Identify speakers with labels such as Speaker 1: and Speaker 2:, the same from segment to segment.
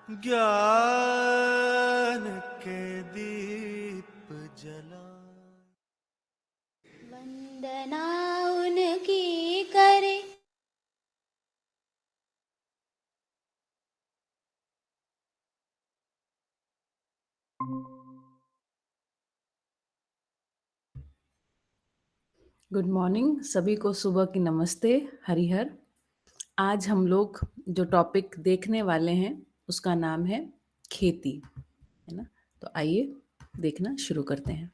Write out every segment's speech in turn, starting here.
Speaker 1: ज्ञान के दीप जला।
Speaker 2: वंदना उनकी करे।
Speaker 3: गुड मॉर्निंग सभी को, सुबह की नमस्ते, हरिहर। आज हम लोग जो टॉपिक देखने वाले हैं उसका नाम है खेती, है ना। तो आइए देखना शुरू करते हैं।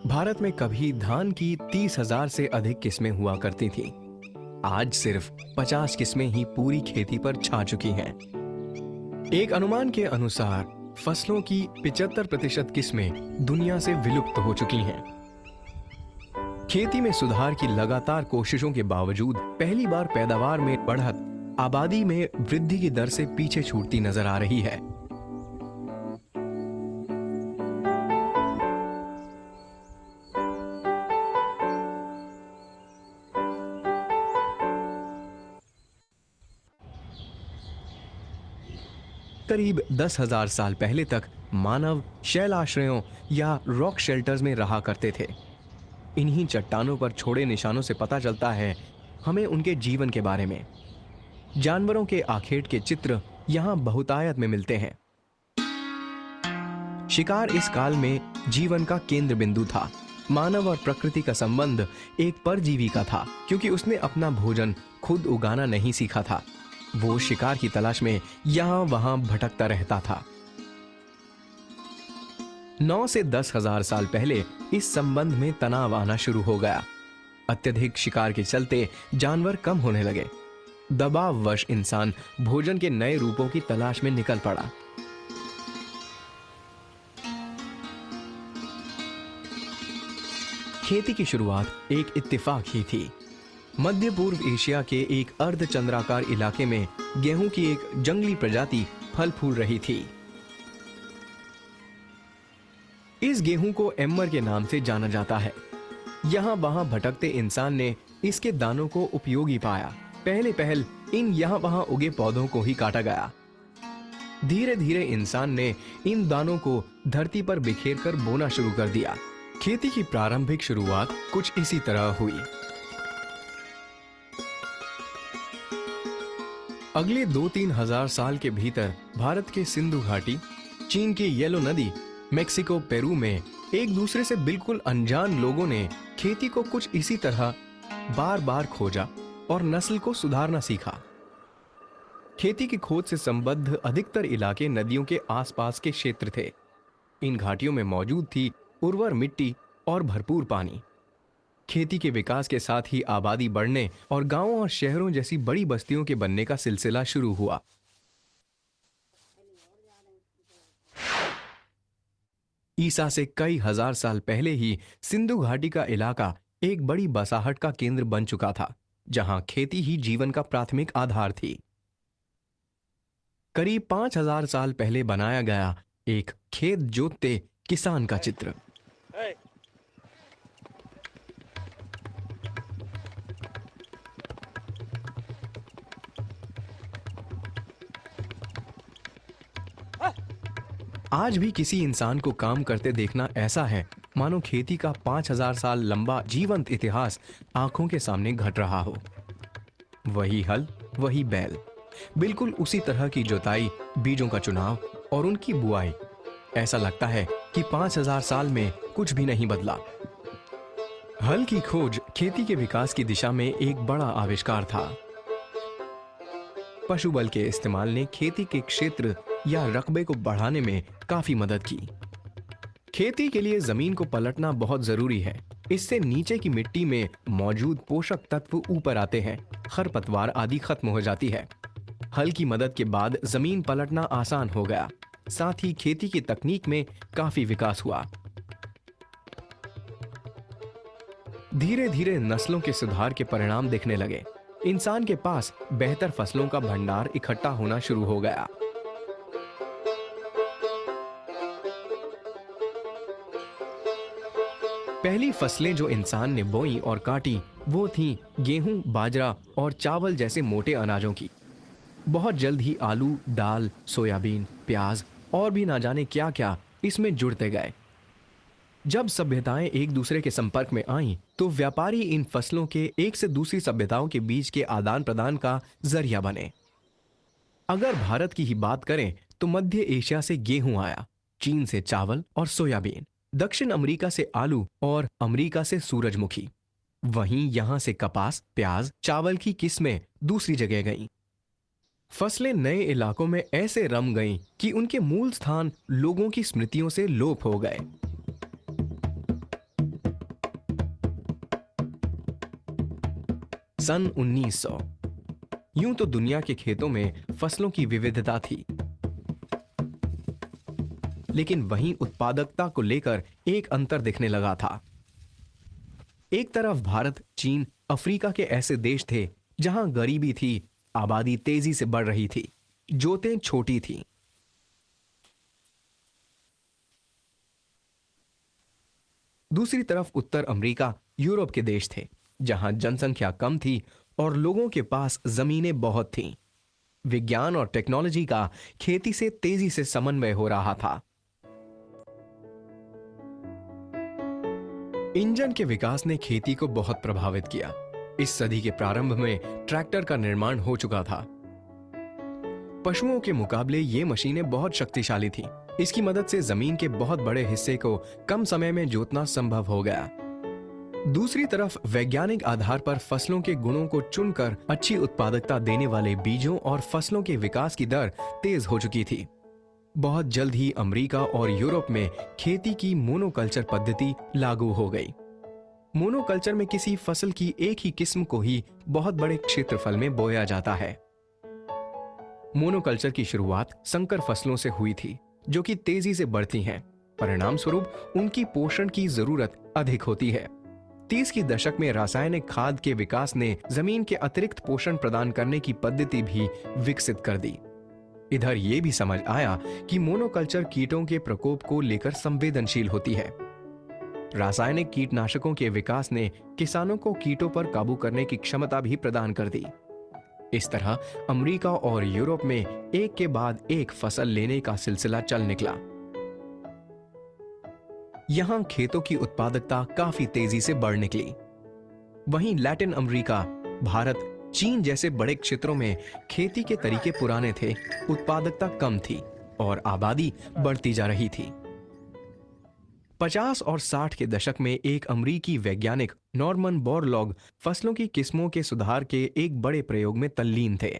Speaker 4: भारत में कभी धान की 30,000 से अधिक किस्में हुआ करती थीं। आज सिर्फ 50 किस्में ही पूरी खेती पर छा चुकी हैं। एक अनुमान के अनुसार फसलों की 75% किस्में दुनिया से विलुप्त हो चुकी हैं। खेती में सुधार की लगातार कोशिशों के बावजूद पहली बार पैदावार में बढ़त आबादी में वृद्धि की दर से पीछे छूटती नजर आ रही है। करीब 10,000 साल पहले तक मानव शैलाश्रयों या रॉक शेल्टर्स में रहा करते थे। इन्हीं चट्टानों पर छोड़े निशानों से पता चलता है हमें उनके जीवन के बारे में। जानवरों के आखेट के चित्र यहां बहुतायत में मिलते हैं। शिकार इस काल में जीवन का केंद्र बिंदु था। मानव और प्रकृति का संबंध एक परजीवी का था, क्योंकि उसने अपना भोजन खुद उगाना नहीं सीखा था। वो शिकार की तलाश में यहां वहां भटकता रहता था। 9 से 10,000 साल पहले इस संबंध में तनाव आना शुरू हो गया। अत्यधिक शिकार के चलते जानवर कम होने लगे। दबाववश इंसान भोजन के नए रूपों की तलाश में निकल पड़ा। खेती की शुरुआत एक इत्तेफाक ही थी। मध्य पूर्व एशिया के एक अर्धचंद्राकार इलाके में गेहूं की एक जंगली प्रजाति फल फूल रही थी। इस गेहूं को एम्मर के नाम से जाना जाता है। यहां वहां भटकते इंसान ने इसके दानों को उपयोगी पाया। पहले पहल इन यहां वहां उगे पौधों को ही काटा गया। धीरे धीरे इंसान ने इन दानों को धरती पर बिखेर कर बोना शुरू कर दिया। खेती की प्रारंभिक शुरुआत कुछ इसी तरह हुई। अगले 2-3 हजार साल के भीतर भारत के सिंधु घाटी, चीन की येलो नदी, मेक्सिको, पेरू में एक दूसरे से बिल्कुल अनजान लोगों ने खेती को कुछ इसी तरह बार बार खोजा और नस्ल को सुधारना सीखा। खेती की खोज से संबद्ध अधिकतर इलाके नदियों के आसपास के क्षेत्र थे। इन घाटियों में मौजूद थी उर्वर मिट्टी और भरपूर पानी। खेती के विकास के साथ ही आबादी बढ़ने और गांवों और शहरों जैसी बड़ी बस्तियों के बनने का सिलसिला शुरू हुआ। ईसा से कई हजार साल पहले ही सिंधु घाटी का इलाका एक बड़ी बसाहट का केंद्र बन चुका था, जहां खेती ही जीवन का प्राथमिक आधार थी। करीब 5,000 साल पहले बनाया गया एक खेत जोतते किसान का चित्र। आज भी किसी इंसान को काम करते देखना ऐसा है मानो खेती का 5,000 साल लंबा जीवंत इतिहास आंखों के सामने घट रहा हो। वही हल, वही बैल, बिल्कुल उसी तरह की जुताई, बीजों का चुनाव और उनकी बुआई। ऐसा लगता है कि 5,000 साल में कुछ भी नहीं बदला। हल की खोज खेती के विकास की दिशा में एक बड़ा आविष्कार था। पशु बल के इस्तेमाल ने खेती के क्षेत्र या रकबे को बढ़ाने में काफी मदद की। खेती के लिए जमीन को पलटना बहुत जरूरी है। इससे नीचे की मिट्टी में मौजूद पोषक तत्व ऊपर आते हैं, खरपतवार आदि खत्म हो जाती है। हल की मदद के बाद जमीन पलटना आसान हो गया। साथ ही खेती की तकनीक में काफी विकास हुआ। धीरे धीरे नस्लों के सुधार के परिणाम दिखने लगे। इंसान के पास बेहतर फसलों का भंडार इकट्ठा होना शुरू हो गया। पहली फसलें जो इंसान ने बोई और काटी वो थीं गेहूं, बाजरा और चावल जैसे मोटे अनाजों की। बहुत जल्द ही आलू, दाल, सोयाबीन, प्याज और भी ना जाने क्या क्या इसमें जुड़ते गए। जब सभ्यताएं एक दूसरे के संपर्क में आईं, तो व्यापारी इन फसलों के एक से दूसरी सभ्यताओं के बीच के आदान प्रदान का जरिया बने। अगर भारत की ही बात करें तो मध्य एशिया से गेहूं आया, चीन से चावल और सोयाबीन, दक्षिण अमेरिका से आलू और अमेरिका से सूरजमुखी। वहीं यहां से कपास, प्याज, चावल की किस्में दूसरी जगह गईं। फसलें नए इलाकों में ऐसे रम गईं कि उनके मूल स्थान लोगों की स्मृतियों से लोप हो गए। सन 1900। यूं तो दुनिया के खेतों में फसलों की विविधता थी, लेकिन वहीं उत्पादकता को लेकर एक अंतर दिखने लगा था। एक तरफ भारत, चीन, अफ्रीका के ऐसे देश थे जहां गरीबी थी, आबादी तेजी से बढ़ रही थी, जोतें छोटी थीं। दूसरी तरफ उत्तर अमेरिका, यूरोप के देश थे जहां जनसंख्या कम थी और लोगों के पास जमीनें बहुत थीं। विज्ञान और टेक्नोलॉजी का खेती से तेजी से समन्वय हो रहा था। इंजन के विकास ने खेती को बहुत प्रभावित किया। इस सदी के प्रारंभ में ट्रैक्टर का निर्माण हो चुका था। पशुओं के मुकाबले ये मशीनें बहुत शक्तिशाली थीं। इसकी मदद से जमीन के बहुत बड़े हिस्से को कम समय में जोतना संभव हो गया। दूसरी तरफ वैज्ञानिक आधार पर फसलों के गुणों को चुनकर अच्छी उत्पादकता देने वाले बीजों और फसलों के विकास की दर तेज हो चुकी थी। बहुत जल्द ही अमेरिका और यूरोप में खेती की मोनोकल्चर पद्धति लागू हो गई। मोनोकल्चर में किसी फसल की एक ही किस्म को ही बहुत बड़े क्षेत्रफल में बोया जाता है। मोनोकल्चर की शुरुआत संकर फसलों से हुई थी, जो कि तेजी से बढ़ती हैं। परिणाम स्वरूप उनकी पोषण की जरूरत अधिक होती है। 30 की दशक में रासायनिक खाद के विकास ने जमीन के अतिरिक्त पोषण प्रदान करने की पद्धति भी विकसित कर दी। इधर यह भी समझ आया कि मोनोकल्चर कीटों के प्रकोप को लेकर संवेदनशील होती है। रासायनिक कीटनाशकों के विकास ने किसानों को कीटों पर काबू करने की क्षमता भी प्रदान कर दी। इस तरह अमेरिका और यूरोप में एक के बाद एक फसल लेने का सिलसिला चल निकला। यहां खेतों की उत्पादकता काफी तेजी से बढ़ निकली। वहीं लैटिन अमेरिका, भारत, चीन जैसे बड़े क्षेत्रों में खेती के तरीके पुराने थे, उत्पादकता कम थी और आबादी बढ़ती जा रही थी। 50 और 60 के दशक में एक अमेरिकी वैज्ञानिक नॉर्मन बोरलॉग फसलों की किस्मों के सुधार के एक बड़े प्रयोग में तल्लीन थे।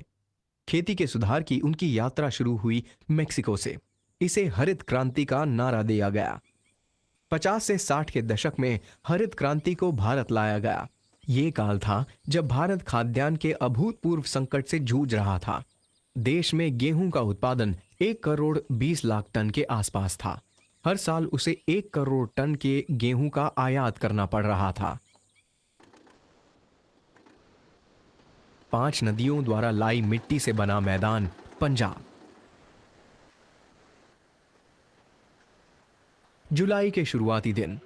Speaker 4: खेती के सुधार की उनकी यात्रा शुरू हुई मेक्सिको से। इसे हरित क्रांति का नारा दिया गया। 50 से 60 के दशक में हरित क्रांति को भारत लाया गया। ये काल था जब भारत खाद्यान्न के अभूतपूर्व संकट से जूझ रहा था। देश में गेहूं का उत्पादन 1 करोड़ 20 लाख टन के आसपास था। हर साल उसे 1 करोड़ टन के गेहूं का आयात करना पड़ रहा था। 5 नदियों द्वारा लाई मिट्टी से बना मैदान पंजाब। जुलाई के शुरुआती दिन,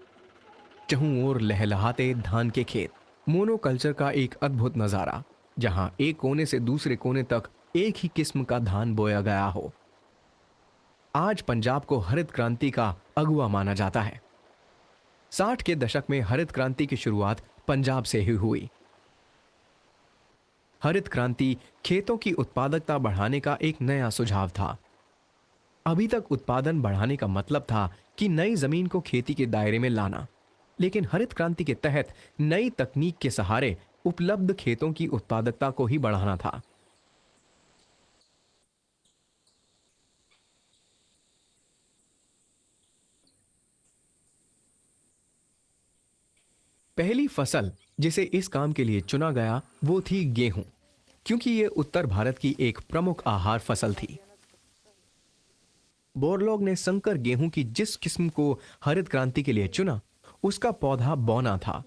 Speaker 4: चहुं ओर लहलहाते धान के खेत। मोनोकल्चर का एक अद्भुत नजारा, जहां एक कोने से दूसरे कोने तक एक ही किस्म का धान बोया गया हो। आज पंजाब को हरित क्रांति का अगुवा माना जाता है। 60 के दशक में हरित क्रांति की शुरुआत पंजाब से ही हुई। हरित क्रांति खेतों की उत्पादकता बढ़ाने का एक नया सुझाव था। अभी तक उत्पादन बढ़ाने का मतलब था कि नई जमीन को खेती के दायरे में लाना। लेकिन हरित क्रांति के तहत नई तकनीक के सहारे उपलब्ध खेतों की उत्पादकता को ही बढ़ाना था। पहली फसल जिसे इस काम के लिए चुना गया वो थी गेहूं, क्योंकि ये उत्तर भारत की एक प्रमुख आहार फसल थी। बोरलॉग ने संकर गेहूं की जिस किस्म को हरित क्रांति के लिए चुना, उसका पौधा बौना था।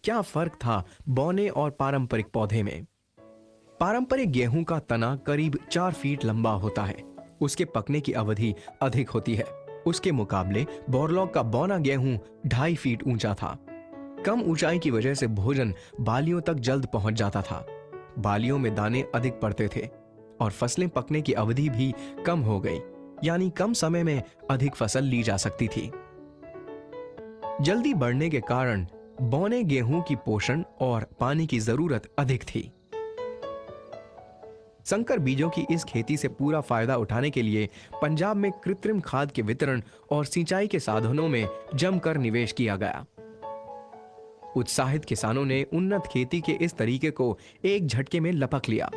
Speaker 4: क्या फर्क था बौने और पारंपरिक पौधे में? पारंपरिक गेहूं का तना करीब 4 फीट लंबा होता है, उसके पकने की अवधि अधिक होती है। उसके मुकाबले बोरलॉग का बौना गेहूं 2.5 फीट ऊंचा था। कम ऊंचाई की वजह से भोजन बालियों तक जल्द पहुंच जाता था। बालियों में दाने अधिक पड़ते थे और फसलें पकने की अवधि भी कम हो गई, यानी कम समय में अधिक फसल ली जा सकती थी। जल्दी बढ़ने के कारण बौने गेहूं की पोषण और पानी की जरूरत अधिक थी। संकर बीजों की इस खेती से पूरा फायदा उठाने के लिए पंजाब में कृत्रिम खाद के वितरण और सिंचाई के साधनों में जमकर निवेश किया गया। उत्साहित किसानों ने उन्नत खेती के इस तरीके को एक झटके में लपक लिया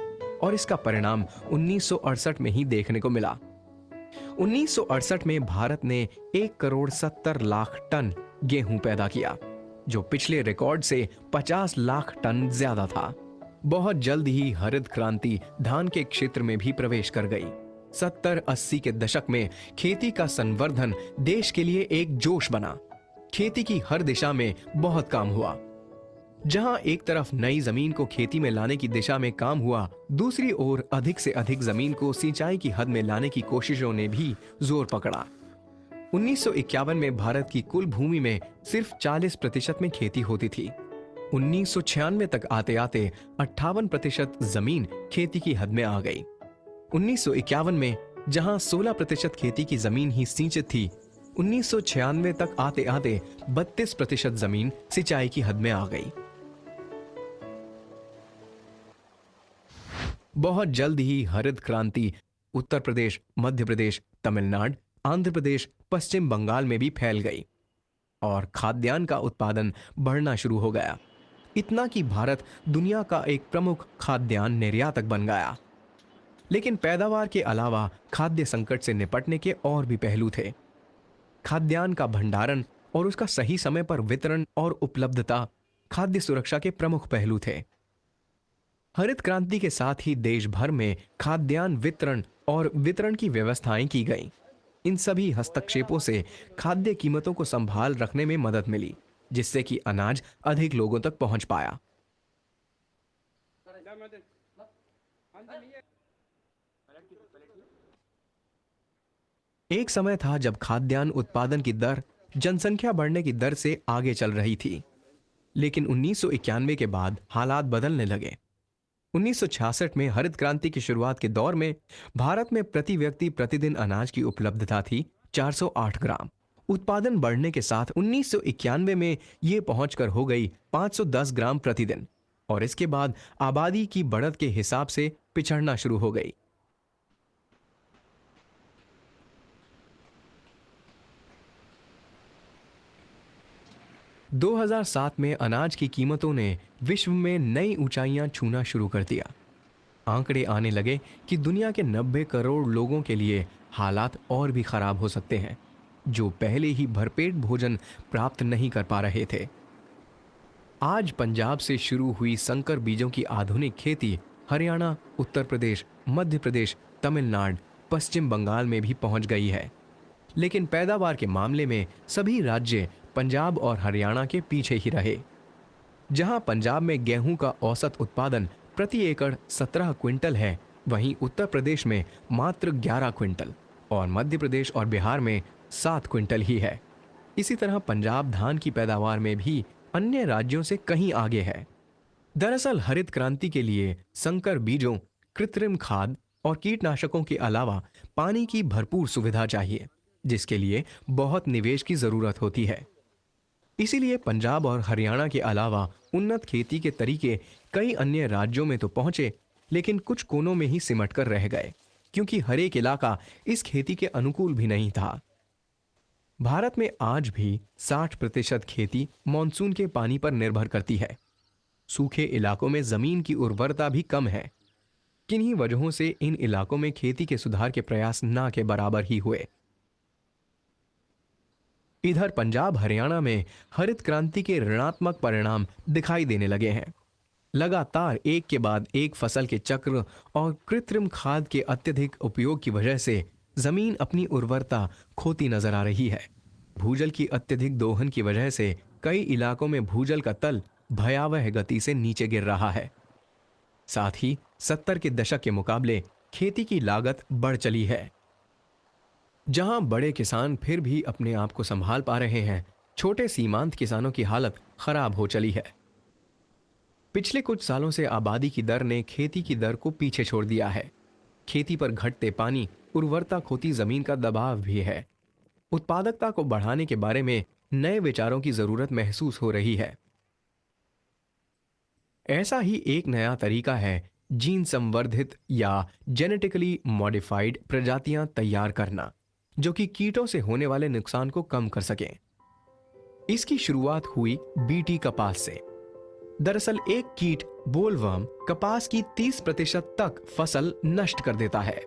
Speaker 4: और इसका परिणाम 1968 में ही देखने को मिला। 1968 में भारत ने 1,70,00,000 टन गेहूं पैदा किया, जो पिछले रिकॉर्ड से 50 लाख टन ज्यादा था। बहुत जल्द ही हरित क्रांति धान के क्षेत्र में भी प्रवेश कर गई। 70-80 के दशक में खेती का संवर्धन देश के लिए एक जोश बना। खेती की हर दिशा में बहुत काम हुआ। जहां एक तरफ नई जमीन को खेती में लाने की दिशा में काम हुआ, दूसरी ओर अधिक से अधिक जमीन को सिंचाई की हद में लाने की कोशिशों ने भी जोर पकड़ा। 1951 में भारत की कुल भूमि में सिर्फ 40% में खेती होती थी। 1996 तक आते आते 58% जमीन खेती की हद में आ गई। 1951 में जहां 16% खेती की जमीन ही सिंचित थी, 1996 तक आते आते 32% जमीन सिंचाई की हद में आ गई। बहुत जल्द ही हरित क्रांति उत्तर प्रदेश, मध्य प्रदेश, तमिलनाडु, आंध्र प्रदेश, पश्चिम बंगाल में भी फैल गई और खाद्यान्न का उत्पादन बढ़ना शुरू हो गया। इतना कि भारत दुनिया का एक प्रमुख खाद्यान्न निर्यातक बन गया। लेकिन पैदावार के अलावा खाद्य संकट से निपटने के और भी पहलू थे। खाद्यान्न का भंडारण और उसका सही समय पर वितरण और उपलब्धता खाद्य सुरक्षा के प्रमुख पहलू थे। हरित क्रांति के साथ ही देश भर में खाद्यान्न वितरण की व्यवस्थाएं की गईं। इन सभी हस्तक्षेपों से खाद्य कीमतों को संभाल रखने में मदद मिली, जिससे कि अनाज अधिक लोगों तक पहुंच पाया। एक समय था जब खाद्यान्न उत्पादन की दर जनसंख्या बढ़ने की दर से आगे चल रही थी, लेकिन 1991 के बाद हालात बदलने लगे। 1966 में हरित क्रांति की शुरुआत के दौर में भारत में प्रति व्यक्ति प्रतिदिन अनाज की उपलब्धता थी 408 ग्राम। उत्पादन बढ़ने के साथ 1991 में यह पहुंचकर हो गई 510 ग्राम प्रतिदिन और इसके बाद आबादी की बढ़त के हिसाब से पिछड़ना शुरू हो गई। दो 2007 में अनाज की कीमतों ने विश्व में नई ऊंचाइयां छूना शुरू कर दिया। आंकड़े आने लगे कि दुनिया के 90 करोड़ लोगों के लिए हालात और भी खराब हो सकते हैं, जो पहले ही भरपेट भोजन प्राप्त नहीं कर पा रहे थे। आज पंजाब से शुरू हुई संकर बीजों की आधुनिक खेती हरियाणा, उत्तर प्रदेश, मध्य प्रदेश, तमिलनाडु, पश्चिम बंगाल में भी पहुंच गई है। लेकिन पैदावार के मामले में सभी राज्य पंजाब और हरियाणा के पीछे ही रहे। जहां पंजाब में गेहूं का औसत उत्पादन प्रति एकड़ 17 क्विंटल है, वहीं उत्तर प्रदेश में मात्र 11 क्विंटल और मध्य प्रदेश और बिहार में 7 क्विंटल ही है। इसी तरह पंजाब धान की पैदावार में भी अन्य राज्यों से कहीं आगे है। दरअसल हरित क्रांति के लिए संकर बीजों, कृत्रिम खाद और कीटनाशकों के अलावा पानी की भरपूर सुविधा चाहिए, जिसके लिए बहुत निवेश की जरूरत होती है। इसीलिए पंजाब और हरियाणा के अलावा उन्नत खेती के तरीके कई अन्य राज्यों में तो पहुंचे, लेकिन कुछ कोनों में ही सिमट कर रह गए, क्योंकि हर एक इलाका इस खेती के अनुकूल भी नहीं था। भारत में आज भी 60% खेती मानसून के पानी पर निर्भर करती है। सूखे इलाकों में जमीन की उर्वरता भी कम है। किन्हीं वजहों से इन इलाकों में खेती के सुधार के प्रयास ना के बराबर ही हुए। इधर पंजाब हरियाणा में हरित क्रांति के ऋणात्मक परिणाम दिखाई देने लगे हैं। लगातार एक के बाद एक फसल के चक्र और कृत्रिम खाद के अत्यधिक उपयोग की वजह से जमीन अपनी उर्वरता खोती नजर आ रही है। भूजल की अत्यधिक दोहन की वजह से कई इलाकों में भूजल का तल भयावह गति से नीचे गिर रहा है। साथ ही 70 के दशक के मुकाबले खेती की लागत बढ़ चली है। जहां बड़े किसान फिर भी अपने आप को संभाल पा रहे हैं, छोटे सीमांत किसानों की हालत खराब हो चली है। पिछले कुछ सालों से आबादी की दर ने खेती की दर को पीछे छोड़ दिया है। खेती पर घटते पानी, उर्वरता खोती जमीन का दबाव भी है। उत्पादकता को बढ़ाने के बारे में नए विचारों की जरूरत महसूस हो रही है। ऐसा ही एक नया तरीका है जीन संवर्धित या जेनेटिकली मॉडिफाइड प्रजातियां तैयार करना, जो कि कीटों से होने वाले नुकसान को कम कर सकें। इसकी शुरुआत हुई बीटी कपास से। दरअसल एक कीट बोलवर्म कपास की 30% तक फसल नष्ट कर देता है।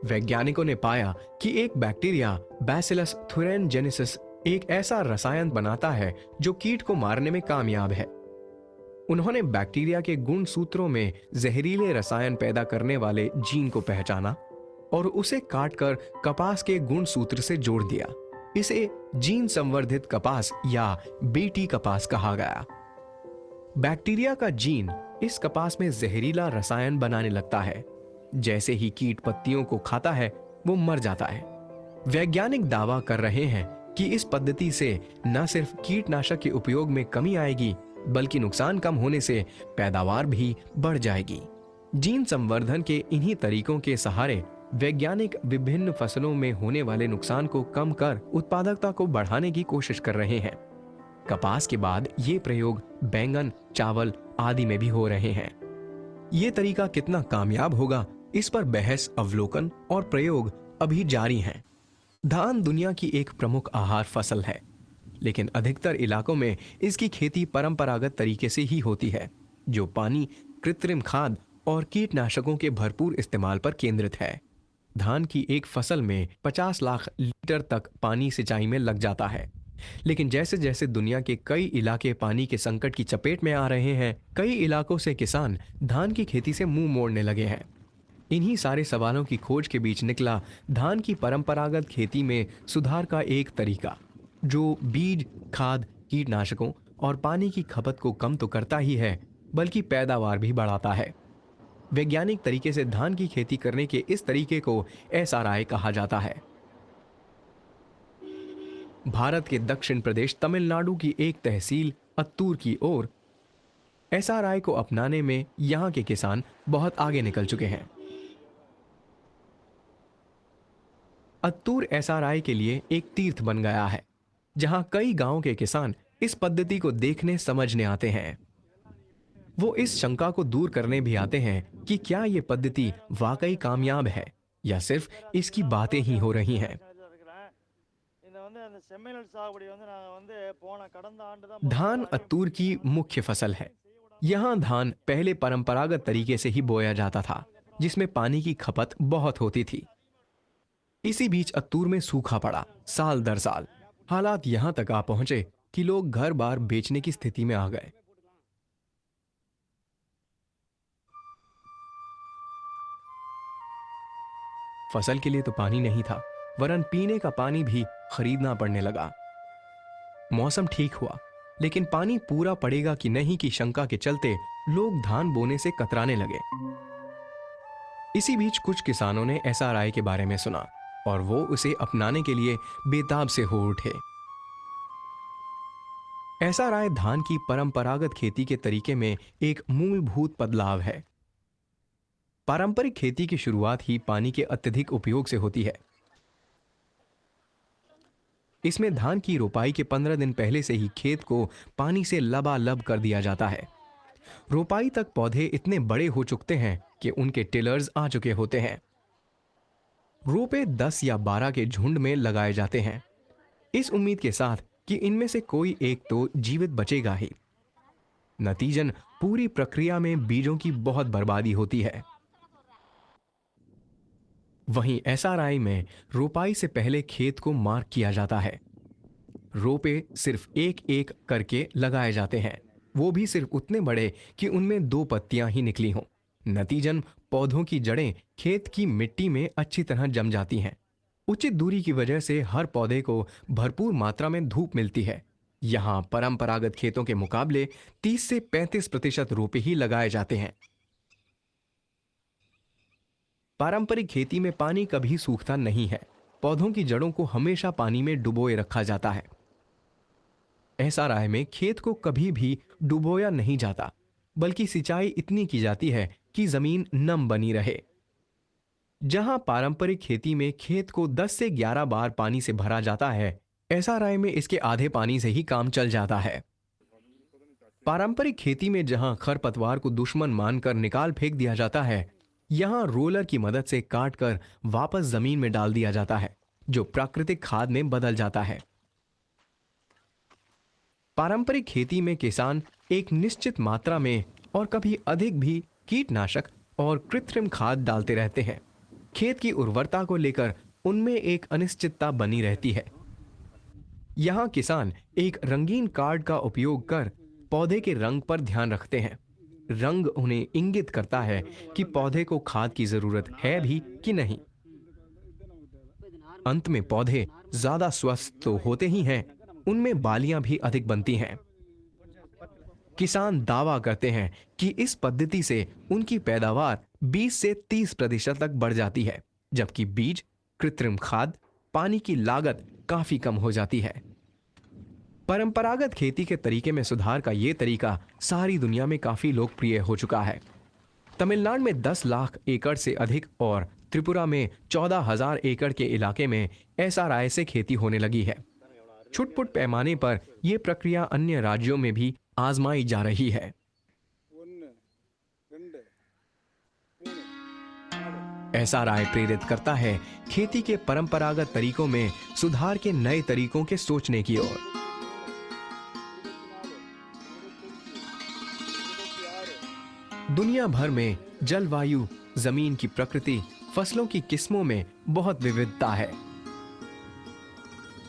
Speaker 4: वैज्ञानिकों ने पाया कि एक बैक्टीरिया बैसिलस थुरेनजेनेसिस एक ऐसा रसायन बनाता है जो कीट को मारने में कामयाब है। उन्होंने बैक्टीरिया के गुण सूत्रों में जहरीले रसायन पैदा करने वाले जीन को पहचाना और उसे काटकर कपास के गुण सूत्र से जोड़ दिया। इसे जीन संवर्धित कपास या बीटी कपास कहा गया। बैक्टीरिया का जीन इस कपास में जहरीला रसायन बनाने लगता है। जैसे ही कीट पत्तियों को खाता है, वो मर जाता है। वैज्ञानिक दावा कर रहे हैं कि इस पद्धति से न सिर्फ कीटनाशक के उपयोग में कमी आएगी, बल्कि नुकसान कम होने से पैदावार भी बढ़ जाएगी। जीन संवर्धन के इन्हीं तरीकों के सहारे वैज्ञानिक विभिन्न फसलों में होने वाले नुकसान को कम कर उत्पादकता को बढ़ाने की कोशिश कर रहे हैं। कपास के बाद ये प्रयोग बैंगन, चावल आदि में भी हो रहे हैं। ये तरीका कितना कामयाब होगा, इस पर बहस, अवलोकन और प्रयोग अभी जारी हैं। धान दुनिया की एक प्रमुख आहार फसल है, लेकिन अधिकतर इलाकों में इसकी खेती परंपरागत तरीके से ही होती है, जो पानी, कृत्रिम खाद और कीटनाशकों के भरपूर इस्तेमाल पर केंद्रित है। धान की एक फसल में 50 लाख लीटर तक पानी सिंचाई में लग जाता है। लेकिन जैसे जैसे दुनिया के कई इलाके पानी के संकट की चपेट में आ रहे हैं, कई इलाकों से किसान धान की खेती से मुंह मोड़ने लगे हैं। इन्हीं सारे सवालों की खोज के बीच निकला धान की परंपरागत खेती में सुधार का एक तरीका, जो बीज, खाद, कीटनाशकों और पानी की खपत को कम तो करता ही है, बल्कि पैदावार भी बढ़ाता है। वैज्ञानिक तरीके से धान की खेती करने के इस तरीके को एसआरआई कहा जाता है। भारत के दक्षिण प्रदेश तमिलनाडु की एक तहसील अत्तूर की ओर एसआरआई को अपनाने में यहां के किसान बहुत आगे निकल चुके हैं। अत्तूर एसआरआई के लिए एक तीर्थ बन गया है, जहां कई गांवों के किसान इस पद्धति को देखने समझने आते हैं। वो इस शंका को दूर करने भी आते हैं कि क्या ये पद्धति वाकई कामयाब है या सिर्फ इसकी बातें ही हो रही हैं। धान अत्तूर की मुख्य फसल है। यहाँ धान पहले परंपरागत तरीके से ही बोया जाता था, जिसमें पानी की खपत बहुत होती थी। इसी बीच अत्तूर में सूखा पड़ा साल दर साल। हालात यहां तक आ पहुंचे कि लोग घर बार बेचने की स्थिति में आ गए। फसल के लिए तो पानी नहीं था, वरन पीने का पानी भी खरीदना पड़ने लगा। मौसम ठीक हुआ, लेकिन पानी पूरा पड़ेगा कि नहीं की शंका के चलते लोग धान बोने से कतराने लगे। इसी बीच कुछ किसानों ने एसआरआई के बारे में सुना और वो उसे अपनाने के लिए बेताब से हो उठे। एसआरआई धान की परंपरागत खेती के तरीके में एक मूलभूत बदलाव है। पारंपरिक खेती की शुरुआत ही पानी के अत्यधिक उपयोग से होती है। इसमें धान की रोपाई के 15 दिन पहले से ही खेत को पानी से लबालब कर दिया जाता है। रोपाई तक पौधे इतने बड़े हो चुके हैं कि उनके टिलर्स आ चुके होते हैं। रोपे 10 या 12 के झुंड में लगाए जाते हैं। इस उम्मीद के साथ कि इनमें से कोई एक तो जीवित बचेगा ही। नतीजन पूरी प्रक्रिया में बीजों की बहुत बर्बादी होती है। वहीं एसआरआई में रोपाई से पहले खेत को मार्क किया जाता है। रोपे सिर्फ एक एक करके लगाए जाते हैं, वो भी सिर्फ उतने बड़े कि उनमें 2 पत्तियां ही निकली हों। नतीजन पौधों की जड़ें खेत की मिट्टी में अच्छी तरह जम जाती हैं। उचित दूरी की वजह से हर पौधे को भरपूर मात्रा में धूप मिलती है। यहाँ परंपरागत खेतों के मुकाबले 30 से 35% रोपे ही लगाए जाते हैं। पारंपरिक खेती में पानी कभी सूखता नहीं है। पौधों की जड़ों को हमेशा पानी में डुबोए रखा जाता है। एसआरआई में खेत को कभी भी डुबोया नहीं जाता, बल्कि सिंचाई इतनी की जाती है कि जमीन नम बनी रहे। जहां पारंपरिक खेती में खेत को 10 से 11 बार पानी से भरा जाता है, एसआरआई में इसके आधे पानी से ही काम चल जाता है। पारंपरिक खेती में जहां खरपतवार को दुश्मन मानकर निकाल फेंक दिया जाता है, यहां रोलर की मदद से काटकर वापस जमीन में डाल दिया जाता है, जो प्राकृतिक खाद में बदल जाता है। पारंपरिक खेती में किसान एक निश्चित मात्रा में और कभी अधिक भी कीटनाशक और कृत्रिम खाद डालते रहते हैं। खेत की उर्वरता को लेकर उनमें एक अनिश्चितता बनी रहती है। यहां किसान एक रंगीन कार्ड का उपयोग कर पौधे के रंग पर ध्यान रखते हैं। रंग उन्हें इंगित करता है कि पौधे को खाद की जरूरत है भी कि नहीं। अंत में पौधे ज्यादा स्वस्थ तो होते ही हैं, उनमें बालियां भी अधिक बनती हैं। किसान दावा करते हैं कि इस पद्धति से उनकी पैदावार 20 से 30% तक बढ़ जाती है, जबकि बीज, कृत्रिम खाद, पानी की लागत काफी कम हो जाती है। परंपरागत खेती के तरीके में सुधार का यह तरीका सारी दुनिया में काफी लोकप्रिय हो चुका है। तमिलनाडु में 10 लाख एकड़ से अधिक और त्रिपुरा में 14,000 एकड़ के इलाके में एसआरआई से खेती होने लगी है। छुटपुट पैमाने पर यह प्रक्रिया अन्य राज्यों में भी आजमाई जा रही है। एसआरआई प्रेरित करता है खेती के परंपरागत तरीकों में सुधार के नए तरीकों के सोचने की ओर। दुनिया भर में जलवायु, जमीन की प्रकृति, फसलों की किस्मों में बहुत विविधता है।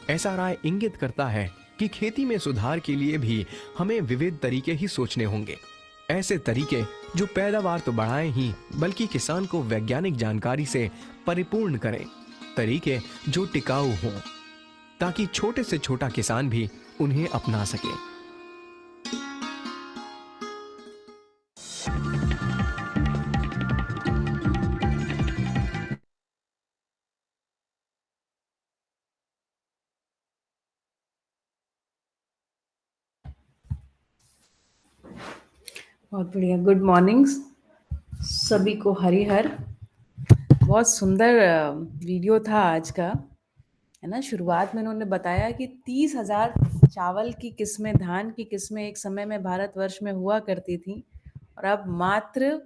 Speaker 4: एसआरआई इंगित करता है कि खेती में सुधार के लिए भी हमें विविध तरीके ही सोचने होंगे। ऐसे तरीके जो पैदावार तो बढ़ाएं ही, बल्कि किसान को वैज्ञानिक जानकारी से परिपूर्ण करें। तरीके जो टिकाऊ हों, ताकि छोटे से छोटा किसान भी उन्हें अपना सके।
Speaker 3: बहुत बढ़िया। गुड मॉर्निंग सभी को, हरिहर। बहुत सुंदर वीडियो था आज का, है ना। शुरुआत में उन्होंने बताया कि 30,000 चावल की किस्में, धान की किस्में एक समय में भारतवर्ष में हुआ करती थी, और अब मात्र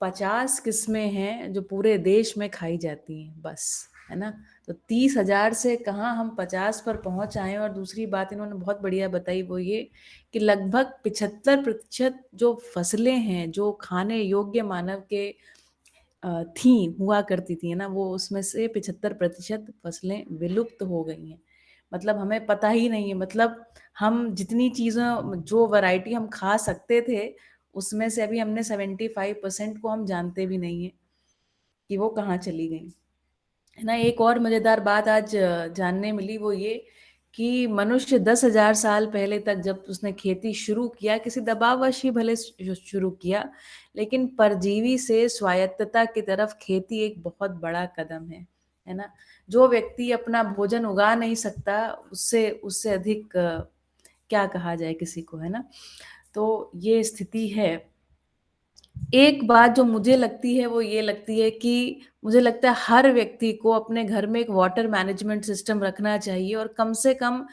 Speaker 3: 50 किस्में हैं जो पूरे देश में खाई जाती हैं, बस, है ना। तो 30,000 से कहाँ हम 50 पर पहुंच आए। और दूसरी बात इन्होंने बहुत बढ़िया बताई, वो ये कि लगभग 75% जो फसलें हैं जो खाने योग्य मानव के थी, हुआ करती थी, है ना, वो उसमें से 75% फसलें विलुप्त हो गई हैं। मतलब हमें पता ही नहीं है, मतलब हम जितनी चीज़ों, जो वैरायटी हम खा सकते थे, उसमें से अभी हमने 75% को हम जानते भी नहीं है कि वो कहाँ चली गई, है ना। एक और मजेदार बात आज जानने मिली, वो ये कि मनुष्य 10,000 साल पहले तक जब उसने खेती शुरू किया, किसी दबावश ही भले शुरू किया, लेकिन परजीवी से स्वायत्तता की तरफ खेती एक बहुत बड़ा कदम है ना। जो व्यक्ति अपना भोजन उगा नहीं सकता, उससे उससे अधिक क्या कहा जाए किसी को, है ना। तो ये स्थिति है। एक बात जो मुझे लगती है वो ये लगती है कि मुझे लगता है हर व्यक्ति को अपने घर में एक वाटर मैनेजमेंट सिस्टम रखना चाहिए, और कम से कम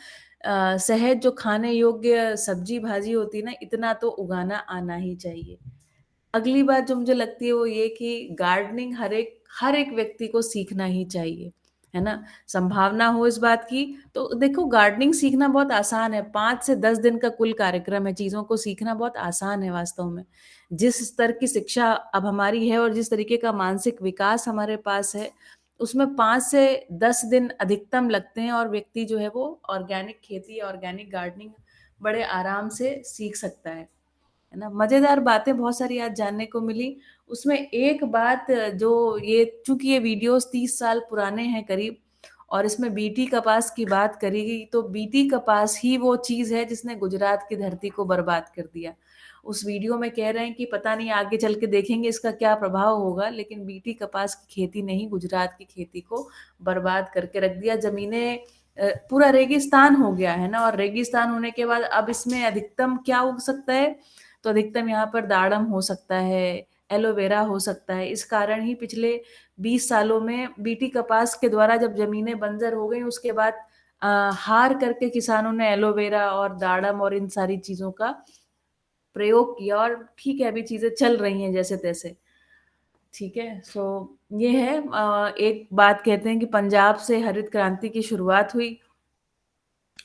Speaker 3: सहज जो खाने योग्य सब्जी भाजी होती है ना, इतना तो उगाना आना ही चाहिए। अगली बात जो मुझे लगती है वो ये कि गार्डनिंग हर एक व्यक्ति को सीखना ही चाहिए। है ना? संभावना हो इस बात की, तो देखो गार्डनिंग सीखना बहुत आसान है, 5 से 10 दिन का कुल कार्यक्रम है, चीज़ों को सीखना बहुत आसान है वास्तव में। जिस स्तर की शिक्षा अब हमारी है और जिस तरीके का मानसिक विकास हमारे पास है, उसमें 5 से 10 दिन अधिकतम लगते हैं और व्यक्ति जो है वो ऑर्गेनिक खेती, ऑर्गेनिक गार्डनिंग बड़े आराम से सीख सकता है ना? मज़ेदार बातें बहुत सारी आज जानने को मिली। उसमें एक बात जो ये चूँकि ये वीडियोज़ 30 साल पुराने हैं करीब और इसमें बीटी कपास की बात करी गई, तो बीटी कपास ही वो चीज़ है जिसने गुजरात की धरती को बर्बाद कर दिया। उस वीडियो में कह रहे हैं कि पता नहीं आगे चल के देखेंगे इसका क्या प्रभाव होगा, लेकिन बीटी कपास की खेती ने ही गुजरात की खेती को बर्बाद करके रख दिया। ज़मीनें पूरा रेगिस्तान हो गया है ना, और रेगिस्तान होने के बाद अब इसमें अधिकतम क्या उग सकता है? तो अधिकतम यहाँ पर दाड़म हो सकता है, एलोवेरा हो सकता है। इस कारण ही पिछले 20 सालों में बीटी कपास के द्वारा जब ज़मीनें बंजर हो गई, उसके बाद हार करके किसानों ने एलोवेरा और दाड़म और इन सारी चीज़ों का प्रयोग किया और ठीक है, अभी चीज़ें चल रही हैं जैसे-तैसे। ठीक है, सो ये है एक बात कहते हैं कि पंजाब से हरित क्रांति की शुरुआत हुई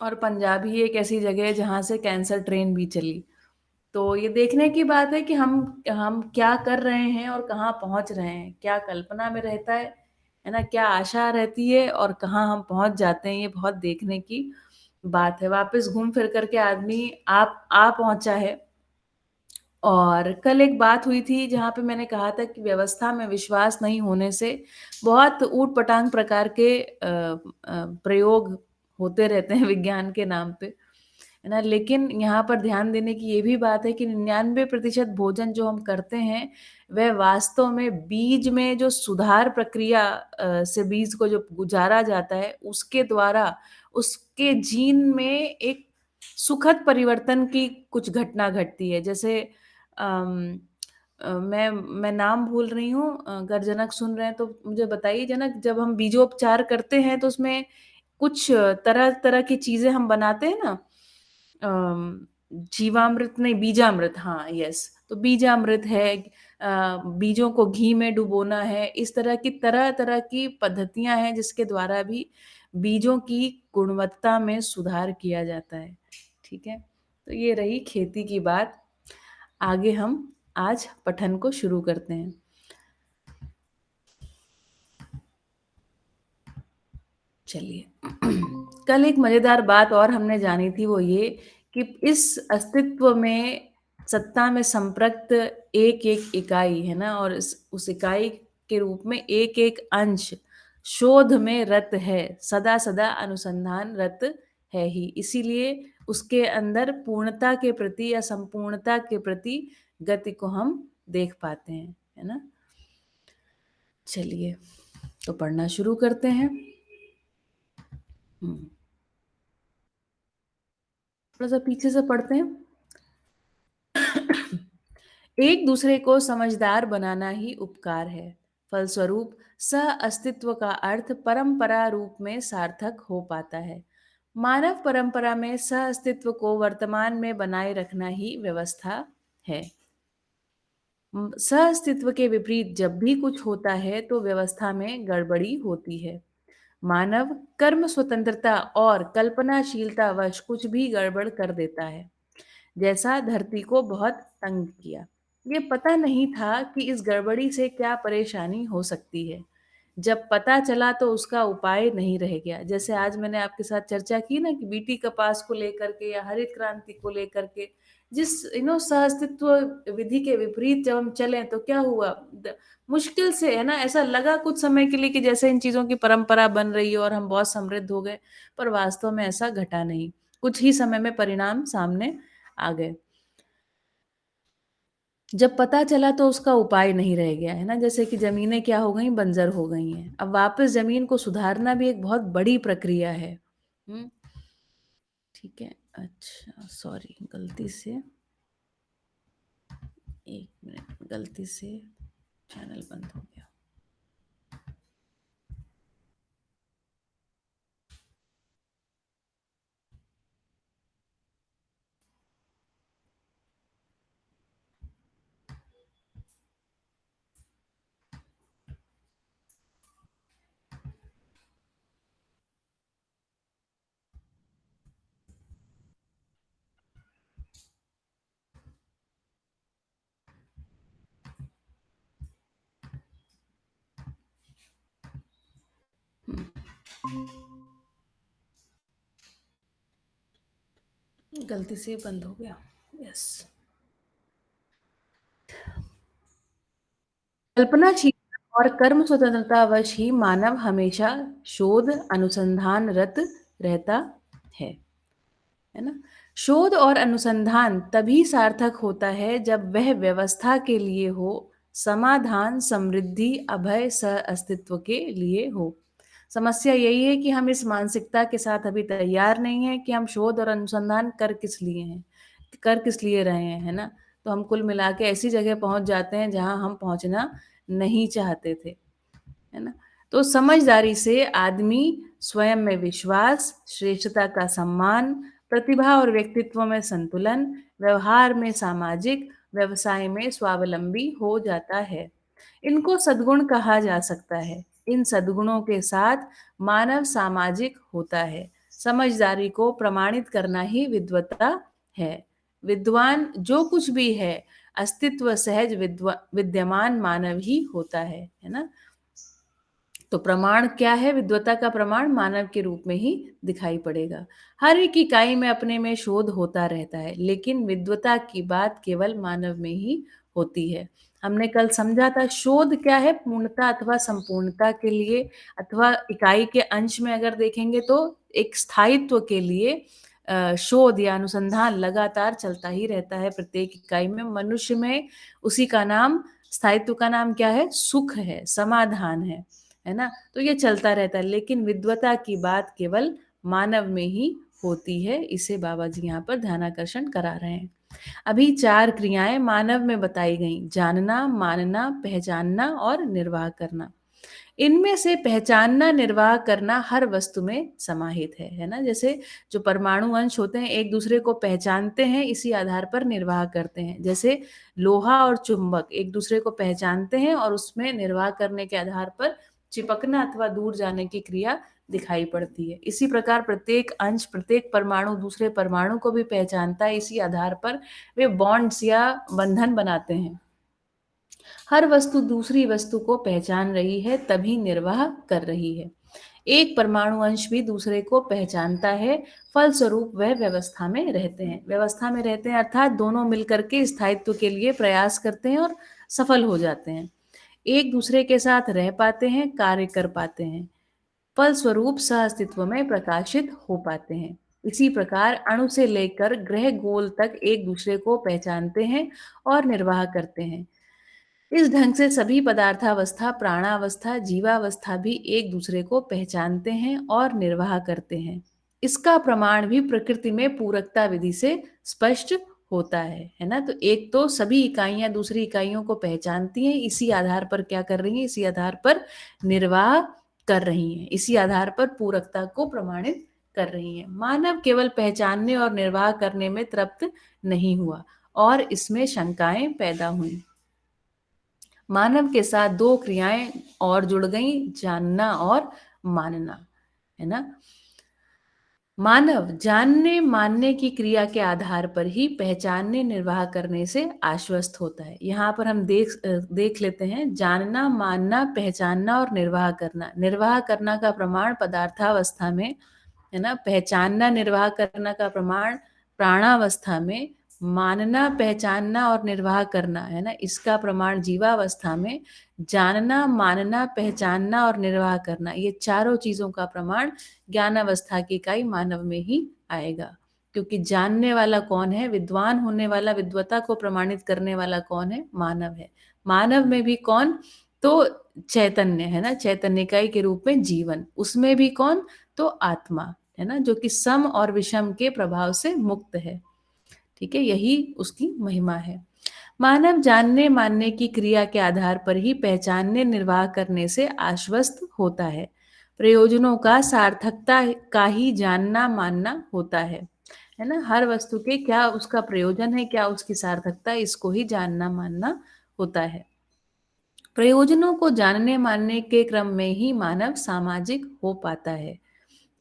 Speaker 3: और पंजाब ही एक ऐसी जगह है जहाँ से कैंसर ट्रेन भी चली। तो ये देखने की बात है कि हम क्या कर रहे हैं और कहाँ पहुँच रहे हैं। क्या कल्पना में रहता है ना? क्या आशा रहती है और कहाँ हम पहुँच जाते हैं, ये बहुत देखने की बात है। वापस घूम फिर कर के आदमी आप आ पहुँचा है। और कल एक बात हुई थी जहाँ पे मैंने कहा था कि व्यवस्था में विश्वास नहीं होने से बहुत ऊट-पटांग प्रकार के प्रयोग होते रहते हैं विज्ञान के नाम पे, है ना? लेकिन यहाँ पर ध्यान देने की ये भी बात है कि 99% भोजन जो हम करते हैं, वह वास्तव में बीज में जो सुधार प्रक्रिया से बीज को जो गुजारा जाता है, उसके द्वारा उसके जीन में एक सुखद परिवर्तन की कुछ घटना घटती है। जैसे अम, मैं नाम भूल रही हूँ, अगर जनक सुन रहे हैं तो मुझे बताइए जनक, जब हम बीजोपचार करते हैं तो उसमें कुछ तरह-तरह की चीज़ें हम बनाते हैं ना, जीवामृत नहीं, बीजामृत, हाँ, यस। तो बीजामृत है, बीजों को घी में डुबोना है, इस तरह-तरह की पद्धतियाँ हैं जिसके द्वारा भी बीजों की गुणवत्ता में सुधार किया जाता है, ठीक है? तो ये रही खेती की बात। आगे हम आज पठन को शुरू करते हैं। चलिए कल एक मज़ेदार बात और हमने जानी थी, वो ये कि इस अस्तित्व में सत्ता में संपृक्त एक-एक इकाई है ना, और उस इकाई के रूप में एक-एक अंश शोध में रत है, सदा-सदा अनुसंधानरत है ही। इसीलिए उसके अंदर पूर्णता के प्रति या संपूर्णता के प्रति गति को हम देख पाते हैं, है ना? चलिए, तो पढ़ना शुरू करते हैं। हुँ। थोड़ा-सा पीछे से पढ़ते हैं। एक दूसरे को समझदार बनाना ही उपकार है। फलस्वरूप सह-अस्तित्व का अर्थ परंपरा रूप में सार्थक हो पाता है। मानव परंपरा में सह-अस्तित्व को वर्तमान में बनाए रखना ही व्यवस्था है। सह-अस्तित्व के विपरीत जब भी कुछ होता है तो व्यवस्था में गड़बड़ी होती है। मानव कर्म स्वतंत्रता और कल्पनाशीलतावश कुछ भी गड़बड़ कर देता है, जैसा धरती को बहुत तंग किया। ये पता नहीं था कि इस गड़बड़ी से क्या परेशानी हो सकती है। जब पता चला तो उसका उपाय नहीं रह गया। जैसे आज मैंने आपके साथ चर्चा की ना कि बीटी कपास को लेकर के या हरित क्रांति को लेकर के, जिस सह-अस्तित्व विधि के विपरीत जब हम चले तो क्या हुआ? मुश्किल से, है ना, ऐसा लगा कुछ समय के लिए कि जैसे इन चीज़ों की परंपरा बन रही है और हम बहुत समृद्ध हो गए, पर वास्तव में ऐसा घटा नहीं। कुछ ही समय में परिणाम सामने आ गए। जब पता चला तो उसका उपाय नहीं रह गया, है ना? जैसे कि ज़मीनें क्या हो गई? बंजर हो गई हैं। अब वापस ज़मीन को सुधारना भी एक बहुत बड़ी प्रक्रिया है। हुँ, ठीक है। अच्छा, सॉरी, गलती से 1 मिनट, गलती से चैनल बंद हो गया। गलती से बंद हो गया। यस। कल्पनाशीलता और कर्म स्वतंत्रतावश ही मानव हमेशा शोध अनुसंधानरत रहता है ना। शोध और अनुसंधान तभी सार्थक होता है जब वह व्यवस्था के लिए हो, समाधान, समृद्धि, अभय, सह अस्तित्व के लिए हो। समस्या यही है कि हम इस मानसिकता के साथ अभी तैयार नहीं है कि हम शोध और अनुसंधान कर किस लिए हैं, कर किस लिए रहे हैं, है ना। तो हम कुल मिला के ऐसी जगह पहुंच जाते हैं जहां हम पहुंचना नहीं चाहते थे, है ना। तो समझदारी से आदमी स्वयं में विश्वास, श्रेष्ठता का सम्मान, प्रतिभा और व्यक्तित्व में संतुलन, व्यवहार में सामाजिक, व्यवसाय में स्वावलंबी हो जाता है। इनको सद्गुण कहा जा सकता है। इन सद्गुणों के साथ मानव सामाजिक होता है। समझदारी को प्रमाणित करना ही विद्वता है। विद्वान जो कुछ भी है, अस्तित्व सहज विद्यमान मानव ही होता है ना। तो प्रमाण क्या है? विद्वता का प्रमाण मानव के रूप में ही दिखाई पड़ेगा। हर एक इकाई में अपने में शोध होता रहता है, लेकिन विद्वता की बात केवल मानव में ही होती है। हमने कल समझा था शोध क्या है, पूर्णता अथवा संपूर्णता के लिए, अथवा इकाई के अंश में अगर देखेंगे तो एक स्थायित्व के लिए शोध या अनुसंधान लगातार चलता ही रहता है प्रत्येक इकाई में। मनुष्य में उसी का नाम, स्थायित्व का नाम क्या है? सुख है, समाधान है ना। तो ये चलता रहता है, लेकिन विद्वता की बात केवल मानव में ही होती है। इसे बाबा जी यहाँ पर ध्यानाकर्षण करा रहे हैं। अभी 4 क्रियाएं मानव में बताई गई: जानना, मानना, पहचानना और निर्वाह करना। इनमें से पहचानना, निर्वाह करना हर वस्तु में समाहित है ना। जैसे जो परमाणु अंश होते हैं एक दूसरे को पहचानते हैं, इसी आधार पर निर्वाह करते हैं। जैसे लोहा और चुंबक एक दूसरे को पहचानते हैं और उसमें निर्वाह करने के आधार पर चिपकना अथवा दूर जाने की क्रिया दिखाई पड़ती है। इसी प्रकार प्रत्येक अंश, प्रत्येक परमाणु दूसरे परमाणु को भी पहचानता है, इसी आधार पर वे बॉन्ड्स या बंधन बनाते हैं। हर वस्तु दूसरी वस्तु को पहचान रही है, तभी निर्वाह कर रही है। एक परमाणु अंश भी दूसरे को पहचानता है, फलस्वरूप वह व्यवस्था में रहते हैं। व्यवस्था में रहते हैं अर्थात दोनों मिलकर के स्थायित्व के लिए प्रयास करते हैं और सफल हो जाते हैं। एक दूसरे के साथ रह पाते हैं, कार्य कर पाते हैं, फलस्वरूप सह अस्तित्व में प्रकाशित हो पाते हैं। इसी प्रकार अणु से लेकर ग्रह गोल तक एक दूसरे को पहचानते हैं और निर्वाह करते हैं। इस ढंग से सभी पदार्थावस्था, प्राणावस्था, जीवावस्था भी एक दूसरे को पहचानते हैं और निर्वाह करते हैं। इसका प्रमाण भी प्रकृति में पूरकता विधि से स्पष्ट होता है ना। तो एक तो सभी इकाइयां दूसरी इकाइयों को पहचानती हैं, इसी आधार पर क्या कर रही हैं? इसी आधार पर निर्वाह कर रही हैं, इसी आधार पर पूरकता को प्रमाणित कर रही हैं। मानव केवल पहचानने और निर्वाह करने में तृप्त नहीं हुआ और इसमें शंकाएं पैदा हुई। मानव के साथ 2 क्रियाएं और जुड़ गई, जानना और मानना, है ना। मानव जानने मानने की क्रिया के आधार पर ही पहचानने निर्वाह करने से आश्वस्त होता है। यहाँ पर हम देख लेते हैं, जानना, मानना, पहचानना और निर्वाह करना। निर्वाह करना का प्रमाण पदार्थावस्था में, है ना। पहचानना, निर्वाह करना का प्रमाण प्राणावस्था में। मानना, पहचानना और निर्वाह करना, है ना, इसका प्रमाण जीवावस्था में। जानना, मानना, पहचानना और निर्वाह करना, ये चारों चीजों का प्रमाण ज्ञानावस्था की इकाई मानव में ही आएगा। क्योंकि जानने वाला कौन है? विद्वान होने वाला, विद्वता को प्रमाणित करने वाला कौन है? मानव है। मानव में भी कौन? तो चैतन्य, है ना। चैतन्य इकाई के रूप में जीवन, उसमें भी कौन? तो आत्मा, है ना, जो कि सम और विषम के प्रभाव से मुक्त है। ठीक है, यही उसकी महिमा है। मानव जानने मानने की क्रिया के आधार पर ही पहचानने निर्वाह करने से आश्वस्त होता है। प्रयोजनों का सार्थकता का ही जानना मानना होता है ना। हर वस्तु के क्या उसका प्रयोजन है, क्या उसकी सार्थकता, इसको ही जानना मानना होता है। प्रयोजनों को जानने मानने के क्रम में ही मानव सामाजिक हो पाता है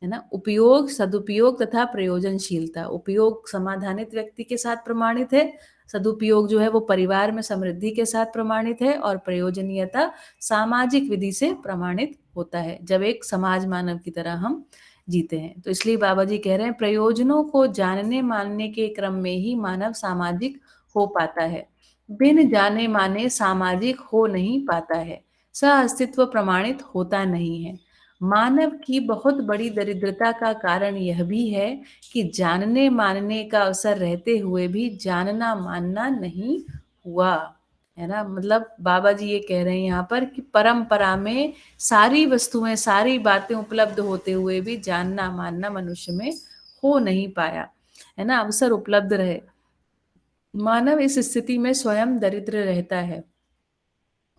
Speaker 3: ना। उपयोग, सदुपयोग तथा प्रयोजनशीलता। उपयोग समाधानित व्यक्ति के साथ प्रमाणित है, सदुपयोग जो है वो परिवार में समृद्धि के साथ प्रमाणित है, और प्रयोजनीयता सामाजिक विधि से प्रमाणित होता है जब एक समाज मानव की तरह हम जीते हैं। तो इसलिए बाबा जी कह रहे हैं, प्रयोजनों को जानने मानने के क्रम में ही मानव सामाजिक हो पाता है। बिन जाने माने सामाजिक हो नहीं पाता है। सह अस्तित्व प्रमाणित होता नहीं है। मानव की बहुत बड़ी दरिद्रता का कारण यह भी है कि जानने मानने का अवसर रहते हुए भी जानना मानना नहीं हुआ, है ना। मतलब बाबा जी ये कह रहे हैं यहाँ पर कि परंपरा में सारी वस्तुएं, सारी बातें उपलब्ध होते हुए भी जानना मानना मनुष्य में हो नहीं पाया, है ना। अवसर उपलब्ध रहे, मानव इस स्थिति में स्वयं दरिद्र रहता है,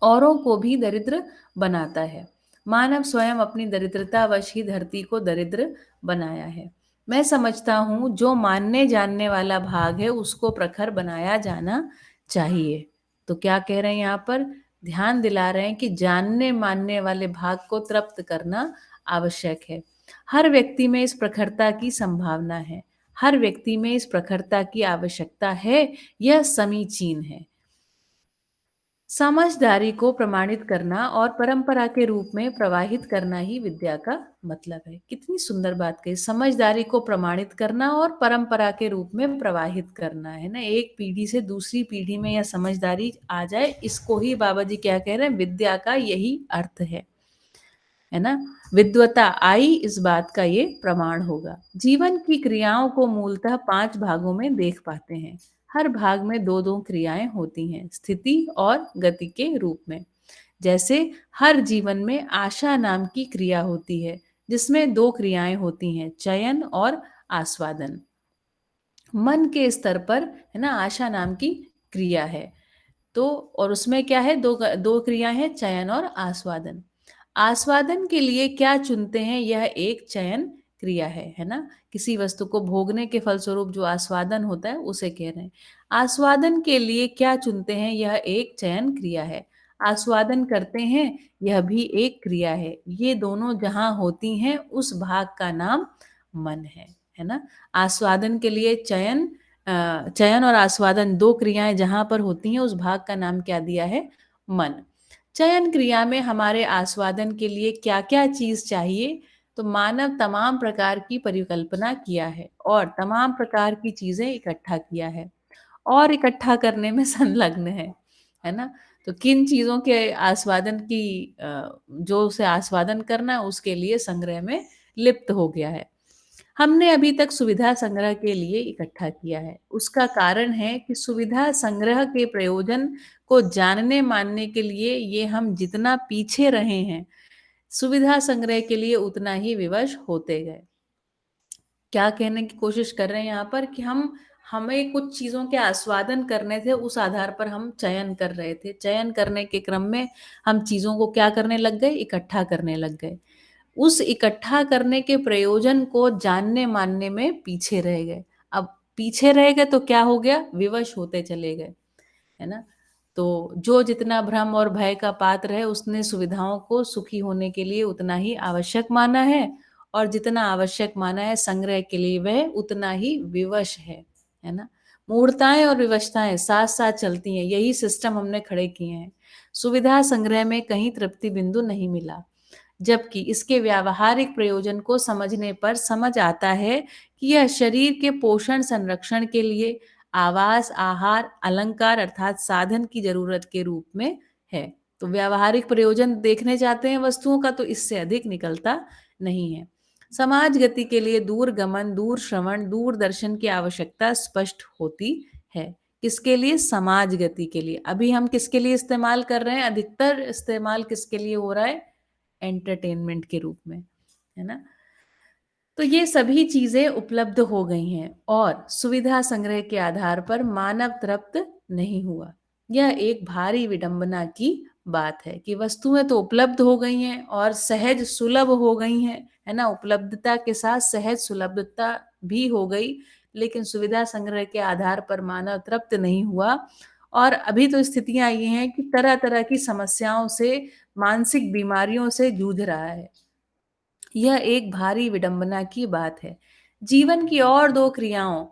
Speaker 3: औरों को भी दरिद्र बनाता है। मानव स्वयं अपनी दरिद्रतावश ही धरती को दरिद्र बनाया है। मैं समझता हूँ जो मानने जानने वाला भाग है उसको प्रखर बनाया जाना चाहिए। तो क्या कह रहे हैं यहाँ पर, ध्यान दिला रहे हैं कि जानने मानने वाले भाग को तृप्त करना आवश्यक है। हर व्यक्ति में इस प्रखरता की संभावना है, हर व्यक्ति में इस प्रखरता की आवश्यकता है, यह समीचीन है। समझदारी को प्रमाणित करना और परंपरा के रूप में प्रवाहित करना ही विद्या का मतलब है। कितनी सुंदर बात कही, समझदारी को प्रमाणित करना और परंपरा के रूप में प्रवाहित करना, है ना। एक पीढ़ी से दूसरी पीढ़ी में यह समझदारी आ जाए, इसको ही बाबा जी क्या कह रहे हैं, विद्या का यही अर्थ है ना। विद्वता आई, इस बात का ये प्रमाण होगा। जीवन की क्रियाओं को मूलतः 5 भागों में देख पाते हैं। हर भाग में 2-2 क्रियाएं होती हैं, स्थिति और गति के रूप में। जैसे हर जीवन में आशा नाम की क्रिया होती है, जिसमें 2 क्रियाएं होती हैं, चयन और आस्वादन। मन के स्तर पर, है ना, आशा नाम की क्रिया है। तो और उसमें क्या है, दो क्रिया है, चयन और आस्वादन। आस्वादन के लिए क्या चुनते हैं, यह एक चयन क्रिया है ना। किसी वस्तु को भोगने के फलस्वरूप जो आस्वादन होता है उसे कह रहे हैं। आस्वादन के लिए क्या चुनते हैं, यह एक चयन क्रिया है। आस्वादन करते हैं, यह भी एक क्रिया है। ये दोनों जहां होती हैं उस भाग का नाम मन है ना। आस्वादन के लिए चयन और आस्वादन 2 क्रियाएं जहां पर होती हैं उस भाग का नाम क्या दिया है, मन। चयन क्रिया में हमारे आस्वादन के लिए क्या क्या चीज चाहिए, तो मानव तमाम प्रकार की परिकल्पना किया है और तमाम प्रकार की चीजें इकट्ठा किया है और इकट्ठा करने में संलग्न है ना। तो किन चीजों के आस्वादन की जो उसे आस्वादन करना उसके लिए संग्रह में लिप्त हो गया है। हमने अभी तक सुविधा संग्रह के लिए इकट्ठा किया है। उसका कारण है कि सुविधा संग्रह के प्रयोजन को जानने मानने के लिए ये हम जितना पीछे रहे हैं, सुविधा संग्रह के लिए उतना ही विवश होते गए। क्या कहने की कोशिश कर रहे हैं यहाँ पर कि हमें कुछ चीजों के आस्वादन करने थे, उस आधार पर हम चयन कर रहे थे। चयन करने के क्रम में हम चीजों को क्या करने लग गए, इकट्ठा करने लग गए। उस इकट्ठा करने के प्रयोजन को जानने मानने में पीछे रह गए। अब पीछे रह गए तो क्या हो गया, विवश होते चले गए, है ना। तो जो जितना भ्रम और भय का पात्र है उसने सुविधाओं को सुखी होने के लिए उतना ही आवश्यक माना है और जितना आवश्यक माना है संग्रह के लिए वह उतना ही विवश है ना। मूढ़ताएं और विवशताएं साथ साथ चलती हैं, यही सिस्टम हमने खड़े किए हैं। सुविधा संग्रह में कहीं तृप्ति बिंदु नहीं मिला, जबकि इसके व्यावहारिक प्रयोजन को समझने पर समझ आता है कि यह शरीर के पोषण संरक्षण के लिए आवास, आहार, अलंकार अर्थात साधन की जरूरत के रूप में है। तो व्यावहारिक प्रयोजन देखने जाते हैं वस्तुओं का तो इससे अधिक निकलता नहीं है। समाज गति के लिए दूर गमन, दूर श्रवण, दूर दर्शन की आवश्यकता स्पष्ट होती है। किसके लिए, समाज गति के लिए। अभी हम किसके लिए इस्तेमाल कर रहे हैं, अधिकतर इस्तेमाल किसके लिए हो रहा है, एंटरटेनमेंट के रूप में, है ना। तो ये सभी चीजें उपलब्ध हो गई हैं और सुविधा संग्रह के आधार पर मानव तृप्त नहीं हुआ। यह एक भारी विडंबना की बात है कि वस्तुएं तो उपलब्ध हो गई हैं और सहज सुलभ हो गई हैं, है ना। उपलब्धता के साथ सहज सुलभता भी हो गई, लेकिन सुविधा संग्रह के आधार पर मानव तृप्त नहीं हुआ। और अभी तो स्थितियां ये हैं कि तरह तरह की समस्याओं से, मानसिक बीमारियों से जूझ रहा है। यह एक भारी विडंबना की बात है। जीवन की और 2 क्रियाओं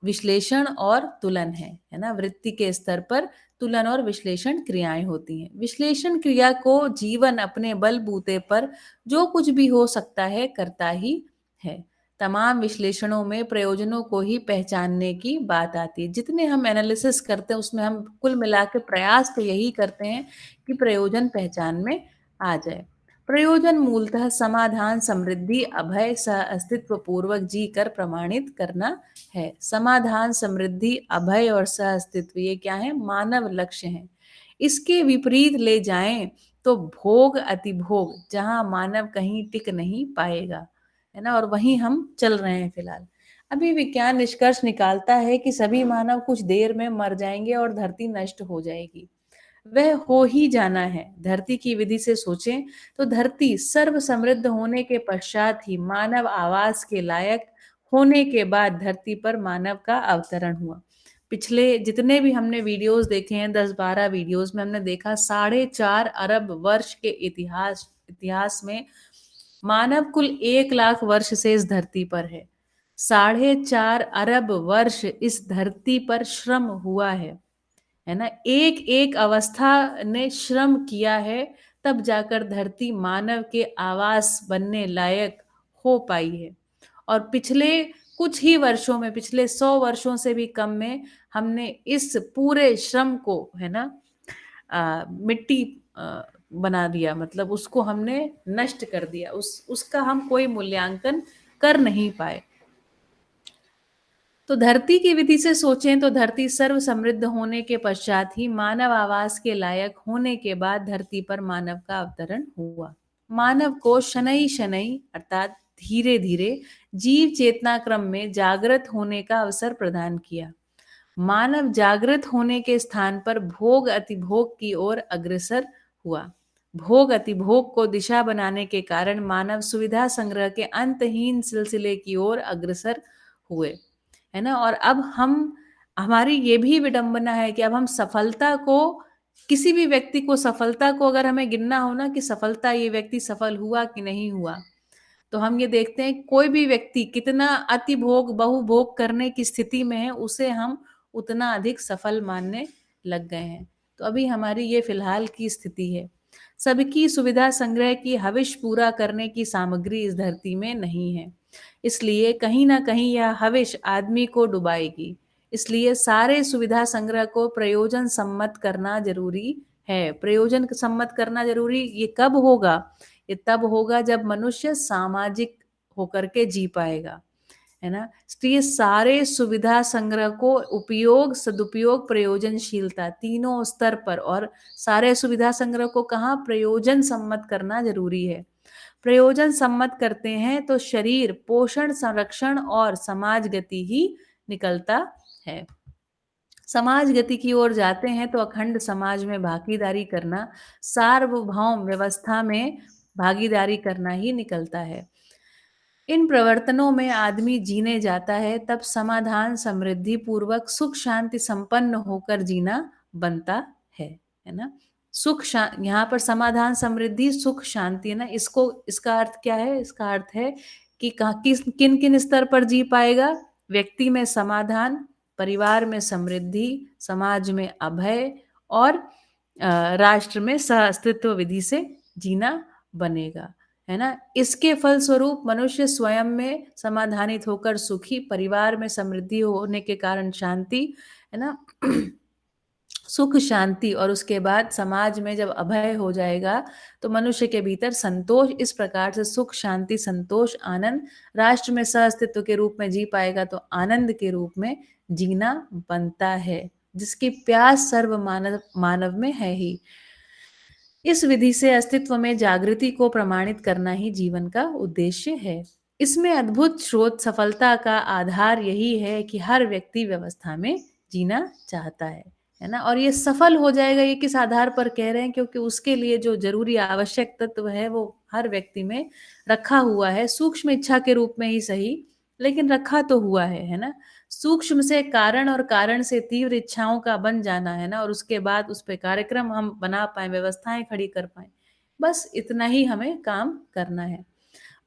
Speaker 3: विश्लेषण और तुलन है ना। वृत्ति के स्तर पर तुलन और विश्लेषण क्रियाएं होती हैं। विश्लेषण क्रिया को जीवन अपने बलबूते पर जो कुछ भी हो सकता है करता ही है। तमाम विश्लेषणों में प्रयोजनों को ही पहचानने की बात आती है। जितने हम एनालिसिस करते हैं उसमें हम कुल मिला के प्रयास तो यही करते हैं कि प्रयोजन पहचान में आ जाए। प्रयोजन मूलतः समाधान, समृद्धि, अभय, सह अस्तित्व पूर्वक जी कर प्रमाणित करना है। समाधान, समृद्धि, अभय और सह अस्तित्व ये क्या है? मानव लक्ष्य हैं। इसके विपरीत ले जाएं तो भोग, अतिभोग, जहां मानव कहीं टिक नहीं पाएगा, है ना। और वहीं हम चल रहे हैं फिलहाल। अभी विज्ञान निष्कर्ष निकालता है कि सभी मानव कुछ देर में मर जाएंगे और धरती नष्ट हो जाएगी। वह हो ही जाना है। धरती की विधि से सोचें तो धरती सर्व समृद्ध होने के पश्चात ही मानव आवास के लायक होने के बाद धरती पर मानव का अवतरण हुआ। पिछले जितने भी हमने वीडियोस देखे हैं, 10-12 वीडियोस में हमने देखा 4.5 अरब वर्ष के इतिहास में मानव कुल 1 लाख वर्ष से इस धरती पर है। 4.5 अरब वर्ष इस धरती पर श्रम हुआ है ना। एक एक अवस्था ने श्रम किया है, तब जाकर धरती मानव के आवास बनने लायक हो पाई है। और पिछले कुछ ही वर्षों में, पिछले 100 वर्षों से भी कम में हमने इस पूरे श्रम को, है ना, मिट्टी बना दिया। मतलब उसको हमने नष्ट कर दिया, उसका हम कोई मूल्यांकन कर नहीं पाए। तो धरती की विधि से सोचें तो धरती सर्व समृद्ध होने के पश्चात ही मानव आवास के लायक होने के बाद धरती पर मानव का अवतरण हुआ। मानव को शनै शनै अर्थात धीरे धीरे जीव चेतना क्रम में जागृत होने का अवसर प्रदान किया। मानव जागृत होने के स्थान पर भोग अतिभोग की ओर अग्रसर हुआ। भोग अतिभोग को दिशा बनाने के कारण मानव सुविधा संग्रह के अंतहीन सिलसिले की ओर अग्रसर हुए, है ना। और अब हमारी ये भी विडंबना है कि अब हम सफलता को, किसी भी व्यक्ति को सफलता को अगर हमें गिनना हो ना कि सफलता, ये व्यक्ति सफल हुआ कि नहीं हुआ, तो हम ये देखते हैं कोई भी व्यक्ति कितना अति भोग बहुभोग करने की स्थिति में है, उसे हम उतना अधिक सफल मानने लग गए हैं। तो अभी हमारी ये फिलहाल की स्थिति है। सबकी सुविधा संग्रह की हविष पूरा करने की सामग्री इस धरती में नहीं है, इसलिए कहीं ना कहीं यह हविष आदमी को डुबाएगी। इसलिए सारे सुविधा संग्रह को प्रयोजन सम्मत करना जरूरी है। प्रयोजन सम्मत करना जरूरी, ये कब होगा? ये तब होगा जब मनुष्य सामाजिक होकर के जी पाएगा, है ना। इसलिए सारे सुविधा संग्रह को उपयोग, सदुपयोग, प्रयोजनशीलता तीनों स्तर पर, और सारे सुविधा संग्रह को कहाँ प्रयोजन सम्मत करना जरूरी है। प्रयोजन सम्मत करते हैं तो शरीर पोषण, संरक्षण और समाज गति ही निकलता है। समाज गति की ओर जाते हैं तो अखंड समाज में भागीदारी करना, सार्वभौम व्यवस्था में भागीदारी करना ही निकलता है। इन प्रवर्तनों में आदमी जीने जाता है तब समाधान, समृद्धि पूर्वक, सुख शांति संपन्न होकर जीना बनता है ना। यहाँ पर समाधान, समृद्धि, सुख शांति है ना। इसका अर्थ क्या है? इसका अर्थ है कि किन किन स्तर पर जी पाएगा? व्यक्ति में समाधान, परिवार में समृद्धि, समाज में अभय और राष्ट्र में सहअस्तित्व विधि से जीना बनेगा, है ना। इसके फलस्वरूप मनुष्य स्वयं में समाधानित होकर सुखी, परिवार में समृद्धि होने के कारण शांति, है ना, सुख शांति, और उसके बाद समाज में जब अभय हो जाएगा तो मनुष्य के भीतर संतोष। इस प्रकार से सुख, शांति, संतोष, आनंद, राष्ट्र में सहअस्तित्व के रूप में जी पाएगा तो आनंद के रूप में जीना बनता है, जिसकी प्यास सर्व मानव में है ही। इस विधि से अस्तित्व में जागृति को प्रमाणित करना ही जीवन का उद्देश्य है। इसमें अद्भुत स्रोत सफलता का आधार यही है कि हर व्यक्ति व्यवस्था में जीना चाहता है ना। और ये सफल हो जाएगा, ये किस आधार पर कह रहे हैं? क्योंकि उसके लिए जो जरूरी आवश्यक तत्व है वो हर व्यक्ति में रखा हुआ है, सूक्ष्म इच्छा के रूप में ही सही, लेकिन रखा तो हुआ है ना। सूक्ष्म से कारण और कारण से तीव्र इच्छाओं का बन जाना, है ना। और उसके बाद उस पे कार्यक्रम हम बना पाए, व्यवस्थाएं खड़ी कर पाए, बस इतना ही हमें काम करना है।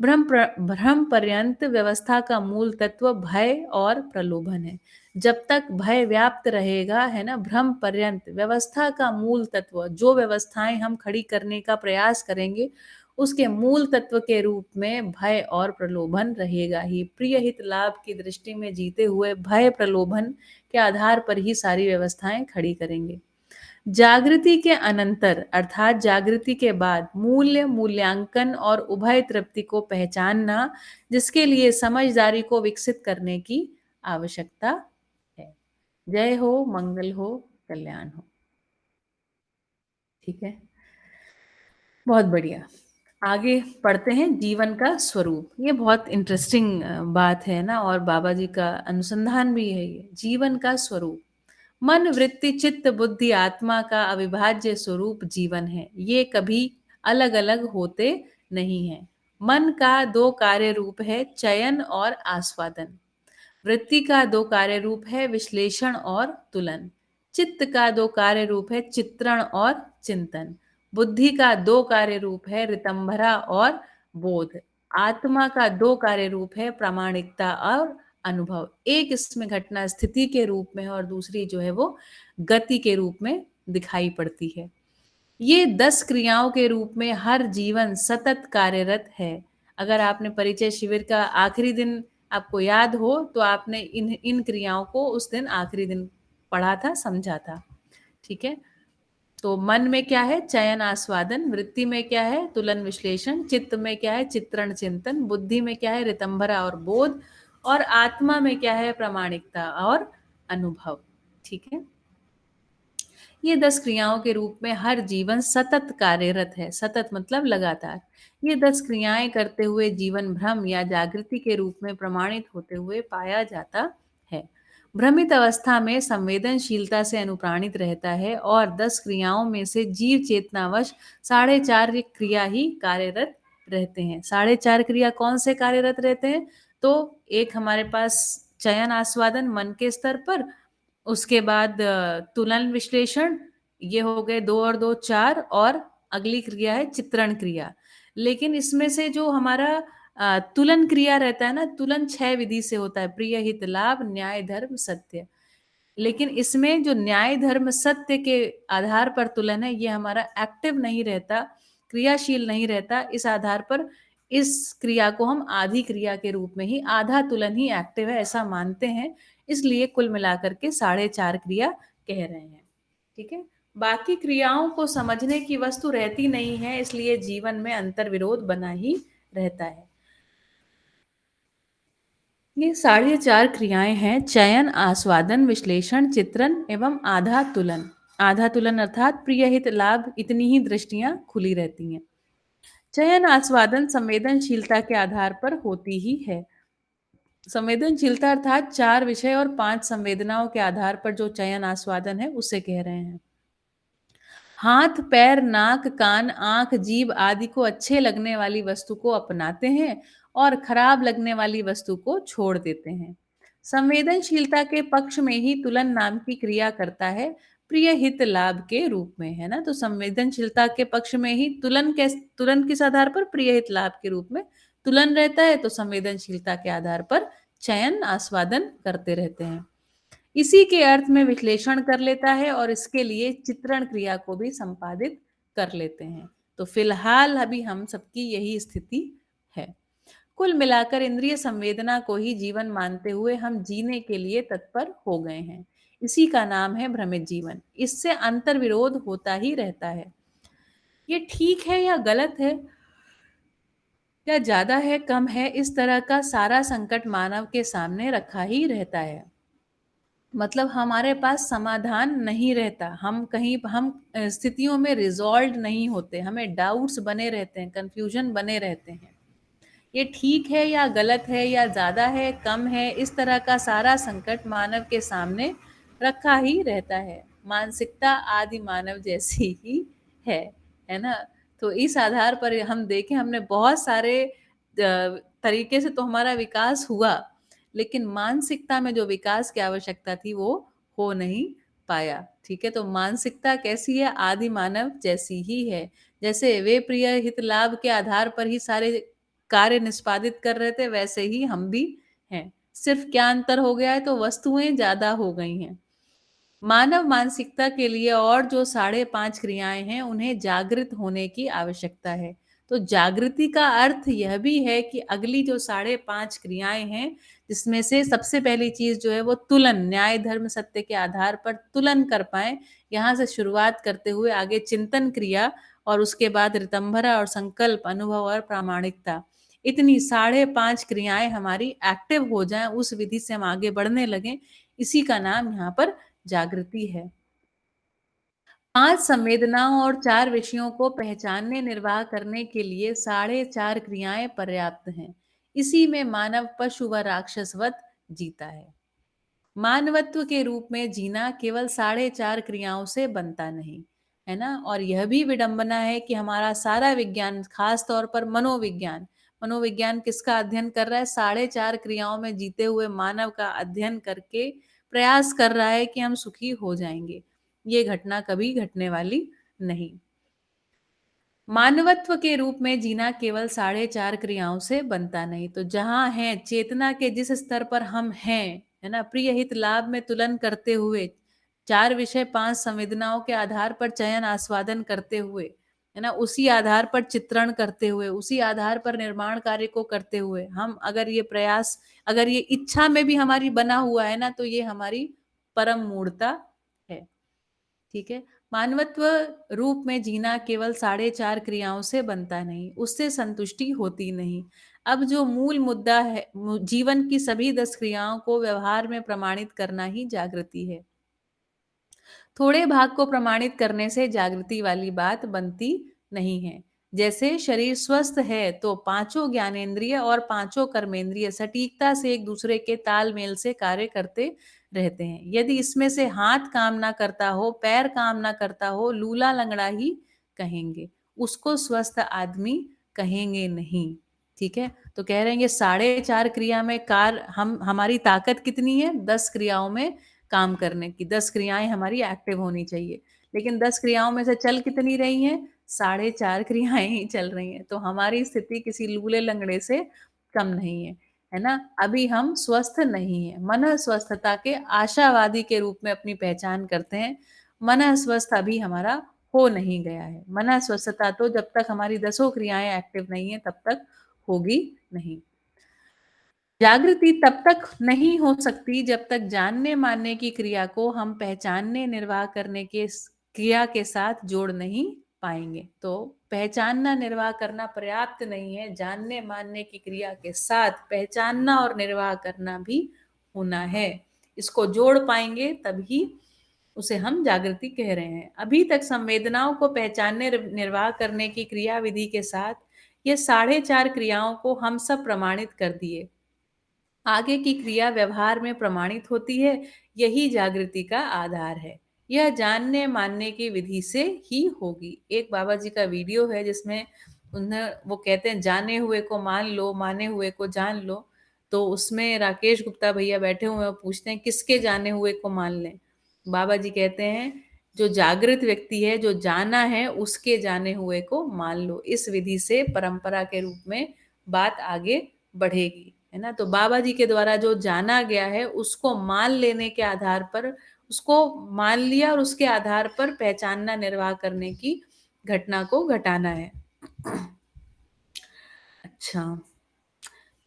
Speaker 3: भ्रम पर्यंत व्यवस्था का मूल तत्व भय और प्रलोभन है। जब तक भय व्याप्त रहेगा, है ना, भ्रम पर्यंत व्यवस्था का मूल तत्व, जो व्यवस्थाएं हम खड़ी करने का प्रयास करेंगे, उसके मूल तत्व के रूप में भय और प्रलोभन रहेगा ही। प्रिय हित लाभ की दृष्टि में जीते हुए भय प्रलोभन के आधार पर ही सारी व्यवस्थाएं खड़ी करेंगे। जागृति के अनंतर अर्थात जागृति के बाद मूल्य, मूल्यांकन और उभय तृप्ति को पहचानना, जिसके लिए समझदारी को विकसित करने की आवश्यकता है। जय हो, मंगल हो, कल्याण हो। ठीक है, बहुत बढ़िया। आगे पढ़ते हैं जीवन का स्वरूप। ये बहुत इंटरेस्टिंग बात है ना, और बाबा जी का अनुसंधान भी है ये। जीवन का स्वरूप, मन, वृत्ति, चित्त, बुद्धि, आत्मा का अविभाज्य स्वरूप जीवन है। ये कभी अलग अलग होते नहीं हैं। मन का दो कार्य रूप है, चयन और आस्वादन। वृत्ति का दो कार्य रूप है, विश्लेषण और तुलन। चित्त का दो कार्य रूप है, चित्रण और चिंतन। बुद्धि का दो कार्य रूप है, रितंभरा और बोध। आत्मा का दो कार्य रूप है, प्रामाणिकता और अनुभव। एक इसमें घटना स्थिति के रूप में है और दूसरी जो है वो गति के रूप में दिखाई पड़ती है। ये 10 क्रियाओं के रूप में हर जीवन सतत कार्यरत है। अगर आपने परिचय शिविर का आखिरी दिन आपको याद हो, तो आपने इन इन क्रियाओं को उस दिन आखिरी दिन पढ़ा था, समझा था। ठीक है, तो मन में क्या है, चयन आस्वादन। वृत्ति में क्या है, तुलन विश्लेषण। चित्त में क्या है, चित्रण चिंतन। बुद्धि में क्या है, रितंभरा और बोध। और आत्मा में क्या है, प्रामाणिकता और अनुभव। ठीक है, ये 10 क्रियाओं के रूप में हर जीवन सतत कार्यरत है। सतत मतलब लगातार। ये 10 क्रियाएं करते हुए जीवन भ्रम या जागृति के रूप में प्रमाणित होते हुए पाया जाता है। भ्रमित अवस्था में संवेदनशीलता से अनुप्राणित रहता है और 10 क्रियाओं में से जीव चेतनावश 4.5 क्रिया ही कार्यरत रहते हैं। 4.5 क्रिया कौन से कार्यरत रहते हैं? तो एक हमारे पास चयन आस्वादन मन के स्तर पर, उसके बाद तुलन विश्लेषण, ये हो गए 2 और 2 4, और अगली क्रिया है चित्रण क्रिया। लेकिन इसमें से जो हमारा तुलन क्रिया रहता है ना, तुलन 6 विधि से होता है, प्रिय हित लाभ, न्याय धर्म सत्य। लेकिन इसमें जो न्याय धर्म सत्य के आधार पर तुलन है, ये हमारा एक्टिव नहीं रहता, क्रियाशील नहीं रहता। इस आधार पर इस क्रिया को हम आधी क्रिया के रूप में ही, आधा तुलन ही एक्टिव है ऐसा मानते हैं। इसलिए कुल मिलाकर के 4.5 क्रिया कह रहे हैं। ठीक है, बाकी क्रियाओं को समझने की वस्तु रहती नहीं है, इसलिए जीवन में अंतर विरोध बना ही रहता है। ये 4.5 क्रियाएं हैं, चयन, आस्वादन, विश्लेषण, चित्रण एवं आधा तुलन। आधा तुलन अर्थात प्रिय हित लाभ, इतनी ही दृष्टियां खुली रहती हैं। चयन आस्वादन संवेदनशीलता के आधार पर होती ही है। संवेदनशीलता अर्थात 4 विषय और 5 संवेदनाओं के आधार पर जो चयन आस्वादन है, उसे कह रहे हैं। हाथ, पैर, नाक, कान, आंख, जीभ आदि को अच्छे लगने वाली वस्तु को अपनाते हैं और खराब लगने वाली वस्तु को छोड़ देते हैं। संवेदनशीलता के पक्ष में ही तुलन नाम की क्रिया करता है, प्रिय हित लाभ के रूप में, है ना। तो संवेदनशीलता के पक्ष में ही तुलन किस आधार पर, प्रिय हित लाभ के रूप में तुलन रहता है, तो संवेदनशीलता के आधार पर चयन आस्वादन करते रहते हैं। इसी के अर्थ में विश्लेषण कर लेता है और इसके लिए चित्रण क्रिया को भी संपादित कर लेते हैं। तो फिलहाल अभी हम सबकी यही स्थिति है। कुल मिलाकर इंद्रिय संवेदना को ही जीवन मानते हुए हम जीने के लिए तत्पर हो गए हैं। इसी का नाम है भ्रमित जीवन। इससे अंतर विरोध होता ही रहता है। ये ठीक है या गलत है, या ज्यादा है कम है, इस तरह का सारा संकट मानव के सामने रखा ही रहता है। मतलब हमारे पास समाधान नहीं रहता, हम स्थितियों में रिजॉल्व नहीं होते, हमें डाउट्स बने रहते हैं, कंफ्यूजन बने रहते हैं। ये ठीक है या गलत है, या ज्यादा है कम है, इस तरह का सारा संकट मानव के सामने रखा ही रहता है। मानसिकता आदि मानव जैसी ही है ना। तो इस आधार पर हम देखें, हमने बहुत सारे तरीके से तो हमारा विकास हुआ, लेकिन मानसिकता में जो विकास की आवश्यकता थी वो हो नहीं पाया। ठीक है, तो मानसिकता कैसी है, आदि मानव जैसी ही है। जैसे वे प्रिय हित लाभ के आधार पर ही सारे कार्य निष्पादित कर रहे थे वैसे ही हम भी हैं। सिर्फ क्या अंतर हो गया है, तो वस्तुएं ज्यादा हो गई हैं। मानव मानसिकता के लिए और जो 5.5 क्रियाएं हैं उन्हें जागृत होने की आवश्यकता है। तो जागृति का अर्थ यह भी है कि अगली जो 5.5 क्रियाएं हैं, जिसमें से सबसे पहली चीज जो है वो तुलन, न्याय धर्म सत्य के आधार पर तुलन कर पाए। यहाँ से शुरुआत करते हुए आगे चिंतन क्रिया, और उसके बाद ऋतंभरा और संकल्प, अनुभव और प्रामाणिकता, इतनी 5.5 क्रियाएं हमारी एक्टिव हो जाएं, उस विधि से हम आगे बढ़ने लगे। इसी का नाम यहाँ पर जागृति है। 5 संवेदनाओं और 4 विषयों को पहचानने निर्वाह करने के लिए 4.5 क्रियाएं पर्याप्त हैं। इसी में मानव पशु व राक्षसवत जीता है। मानवत्व के रूप में जीना केवल 4.5 क्रियाओं से बनता नहीं है ना। और यह भी विडंबना है कि हमारा सारा विज्ञान, खास तौर पर मनोविज्ञान, मनोविज्ञान किसका अध्ययन कर रहा है? 4.5 क्रियाओं में जीते हुए मानव का अध्ययन करके प्रयास कर रहा है कि हम सुखी हो जाएंगे। ये घटना कभी घटने वाली नहीं। मानवत्व के रूप में जीना केवल 4.5 क्रियाओं से बनता नहीं। तो जहां है चेतना के जिस स्तर पर हम हैं, है ना, प्रिय हित लाभ में तुलन करते हुए, 4 विषय 5 संवेदनाओं के आधार पर चयन आस्वादन करते हुए, है ना, उसी आधार पर चित्रण करते हुए, उसी आधार पर निर्माण कार्य को करते हुए, हम अगर ये प्रयास, अगर ये इच्छा में भी हमारी बना हुआ है ना, तो ये हमारी परम मूर्ता है। ठीक है। मानवत्व रूप में जीना केवल 4.5 क्रियाओं से बनता नहीं, उससे संतुष्टि होती नहीं। अब जो मूल मुद्दा है, जीवन की सभी 10 क्रियाओं को व्यवहार में प्रमाणित करना ही जागृति है। थोड़े भाग को प्रमाणित करने से जागृति वाली बात बनती नहीं है। जैसे शरीर स्वस्थ है तो 5 ज्ञानेंद्रिय और 5 कर्मेंद्रिय सटीकता से एक दूसरे के तालमेल से कार्य करते रहते हैं। यदि इसमें से हाथ काम ना करता हो, पैर काम ना करता हो, लूला लंगड़ा ही कहेंगे, उसको स्वस्थ आदमी कहेंगे नहीं। ठीक है। तो कह रहे हैं 4.5 क्रिया में हमारी ताकत कितनी है? 10 क्रियाओं में काम करने की। 10 क्रियाएं हमारी एक्टिव होनी चाहिए, लेकिन 10 क्रियाओं में से चल कितनी रही हैं? 4.5 क्रियाएं ही चल रही हैं। तो हमारी स्थिति किसी लूले लंगड़े से कम नहीं है ना। अभी हम स्वस्थ नहीं है। मन स्वस्थता के आशावादी के रूप में अपनी पहचान करते हैं। मन स्वस्थ अभी हमारा हो नहीं गया है। मन स्वस्थता तो जब तक हमारी 10 क्रियाएं एक्टिव नहीं है तब तक होगी नहीं। जागृति तब तक नहीं हो सकती जब तक जानने मानने की क्रिया को हम पहचानने निर्वाह करने के क्रिया के साथ जोड़ नहीं पाएंगे। तो पहचानना निर्वाह करना पर्याप्त नहीं है, जानने मानने की क्रिया के साथ पहचानना और निर्वाह करना भी होना है। इसको जोड़ पाएंगे तभी उसे हम जागृति कह रहे हैं। अभी तक संवेदनाओं को पहचानने निर्वाह करने की क्रिया विधि के साथ ये 4.5 क्रियाओं को हम सब प्रमाणित कर दिए। आगे की क्रिया व्यवहार में प्रमाणित होती है। यही जागृति का आधार है। यह जानने मानने की विधि से ही होगी। एक बाबा जी का वीडियो है जिसमें वो कहते हैं जाने हुए को मान लो, माने हुए को जान लो। तो उसमें राकेश गुप्ता भैया बैठे हुए हैं, पूछते हैं किसके जाने हुए को मान लें। बाबा जी कहते हैं जो जागृत व्यक्ति है, जो जाना है, उसके जाने हुए को मान लो। इस विधि से परंपरा के रूप में बात आगे बढ़ेगी, है ना। तो बाबा जी के द्वारा जो जाना गया है उसको मान लेने के आधार पर, उसको मान लिया और उसके आधार पर पहचानना निर्वाह करने की घटना को घटाना है। अच्छा,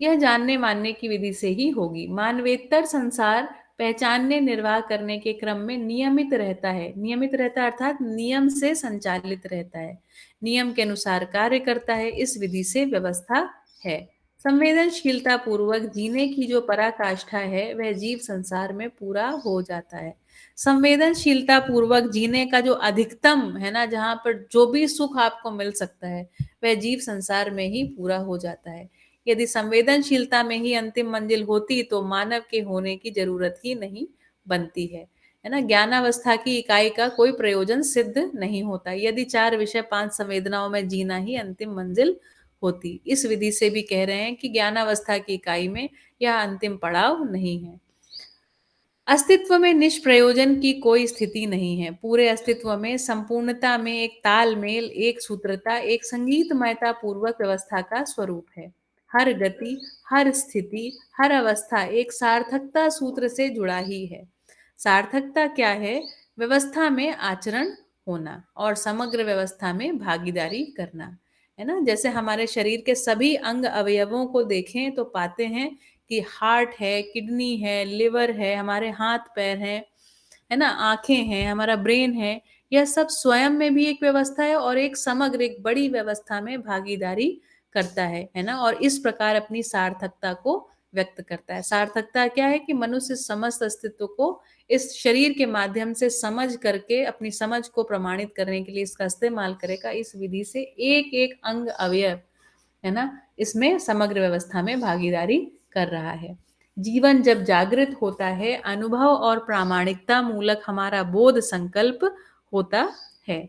Speaker 3: यह जानने मानने की विधि से ही होगी। मानवेतर संसार पहचानने निर्वाह करने के क्रम में नियमित रहता है। नियमित रहता है अर्थात नियम से संचालित रहता है, नियम के अनुसार कार्य करता है। इस विधि से व्यवस्था है। संवेदनशीलता पूर्वक जीने की जो पराकाष्ठा है वह जीव संसार में पूरा हो जाता है। संवेदनशीलता पूर्वक जीने का जो अधिकतम है ना, जहां पर जो भी सुख आपको मिल सकता है वह जीव संसार में ही पूरा हो जाता है। यदि संवेदनशीलता में ही अंतिम मंजिल होती तो मानव के होने की जरूरत ही नहीं बनती है ना। ज्ञानावस्था की इकाई का कोई प्रयोजन सिद्ध नहीं होता यदि 4 विषय 5 संवेदनाओं में जीना ही अंतिम मंजिल होती। इस विधि से भी कह रहे हैं कि ज्ञानावस्था की इकाई में यह अंतिम पड़ाव नहीं है। अस्तित्व में निष्प्रयोजन की कोई स्थिति नहीं है। पूरे अस्तित्व में, संपूर्णता में एक तालमेल, एक सूत्रता, एक संगीतमयता पूर्वक व्यवस्था का स्वरूप है। हर गति, हर स्थिति, हर अवस्था एक सार्थकता सूत्र से जुड़ा ही है। सार्थकता क्या है? व्यवस्था में आचरण होना और समग्र व्यवस्था में भागीदारी करना, है ना? जैसे हमारे शरीर के सभी अंग अवयवों को देखें तो पाते हैं कि हार्ट है, किडनी है, लिवर है, हमारे हाथ पैर हैं, है ना, आंखें हैं, हमारा ब्रेन है। यह सब स्वयं में भी एक व्यवस्था है और एक समग्र, एक बड़ी व्यवस्था में भागीदारी करता है ना, और इस प्रकार अपनी सार्थकता को व्यक्त करता है। सार्थकता क्या है? कि मनुष्य समस्त अस्तित्व को इस शरीर के माध्यम से समझ करके अपनी समझ को प्रमाणित करने के लिए इसका इस्तेमाल करेगा। इस विधि से एक एक अंग अवयव, है ना, इसमें समग्र व्यवस्था में भागीदारी कर रहा है। जीवन जब जागृत होता है, अनुभव और प्रामाणिकता मूलक हमारा बोध संकल्प होता है।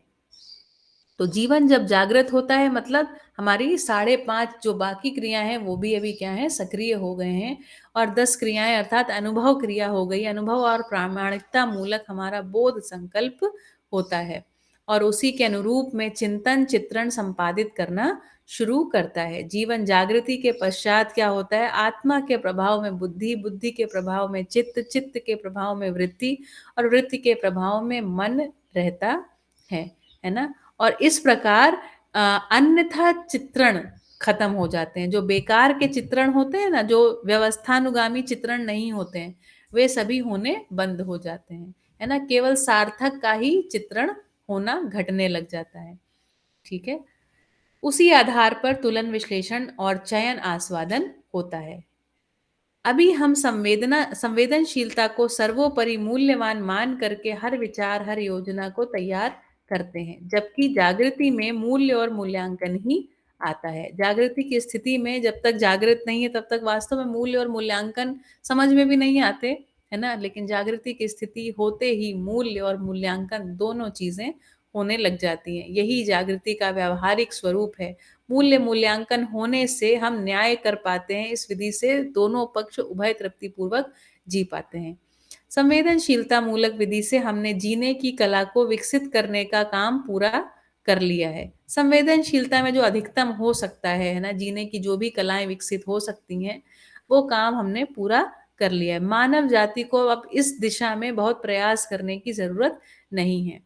Speaker 3: तो जीवन जब जागृत होता है मतलब हमारी 5.5 जो बाकी क्रियाएं हैं वो भी अभी क्या है, सक्रिय हो गए हैं, और 10 क्रियाएं अर्थात अनुभव क्रिया हो गई। अनुभव और प्रामाणिकता मूलक हमारा बोध संकल्प होता है और उसी के अनुरूप में चिंतन चित्रण संपादित करना शुरू करता है। जीवन जागृति के पश्चात क्या होता है? आत्मा के प्रभाव में बुद्धि, बुद्धि के प्रभाव में चित्त, चित्त के प्रभाव में वृत्ति और वृत्ति के प्रभाव में मन रहता है ना। और इस प्रकार अन्यथा चित्रण खत्म हो जाते हैं। जो बेकार के चित्रण होते हैं ना, जो व्यवस्थानुगामी चित्रण नहीं होते हैं, वे सभी होने बंद हो जाते हैं, है ना। केवल सार्थक का ही चित्रण होना घटने लग जाता है। ठीक है। उसी आधार पर तुलन विश्लेषण और चयन आस्वादन होता है। अभी हम संवेदनशीलता को सर्वोपरि मूल्यवान मान करके हर विचार, हर योजना को तैयार करते हैं, जबकि जागृति में मूल्य और मूल्यांकन ही आता है। जागृति की स्थिति में जब तक जागृत नहीं है तब तक वास्तव में मूल्य और मूल्यांकन समझ में भी नहीं आते, है ना। लेकिन जागृति की स्थिति होते ही मूल्य और मूल्यांकन दोनों चीजें होने लग जाती हैं। यही जागृति का व्यावहारिक स्वरूप है। मूल्य मूल्यांकन होने से हम न्याय कर पाते हैं। इस विधि से दोनों पक्ष उभय तृप्ति पूर्वक जी पाते हैं। संवेदनशीलता मूलक विधि से हमने जीने की कला को विकसित करने का काम पूरा कर लिया है। संवेदनशीलता में जो अधिकतम हो सकता है ना, जीने की जो भी कलाएं विकसित हो सकती हैं, वो काम हमने पूरा कर लिया है। मानव जाति को अब इस दिशा में बहुत प्रयास करने की जरूरत नहीं है।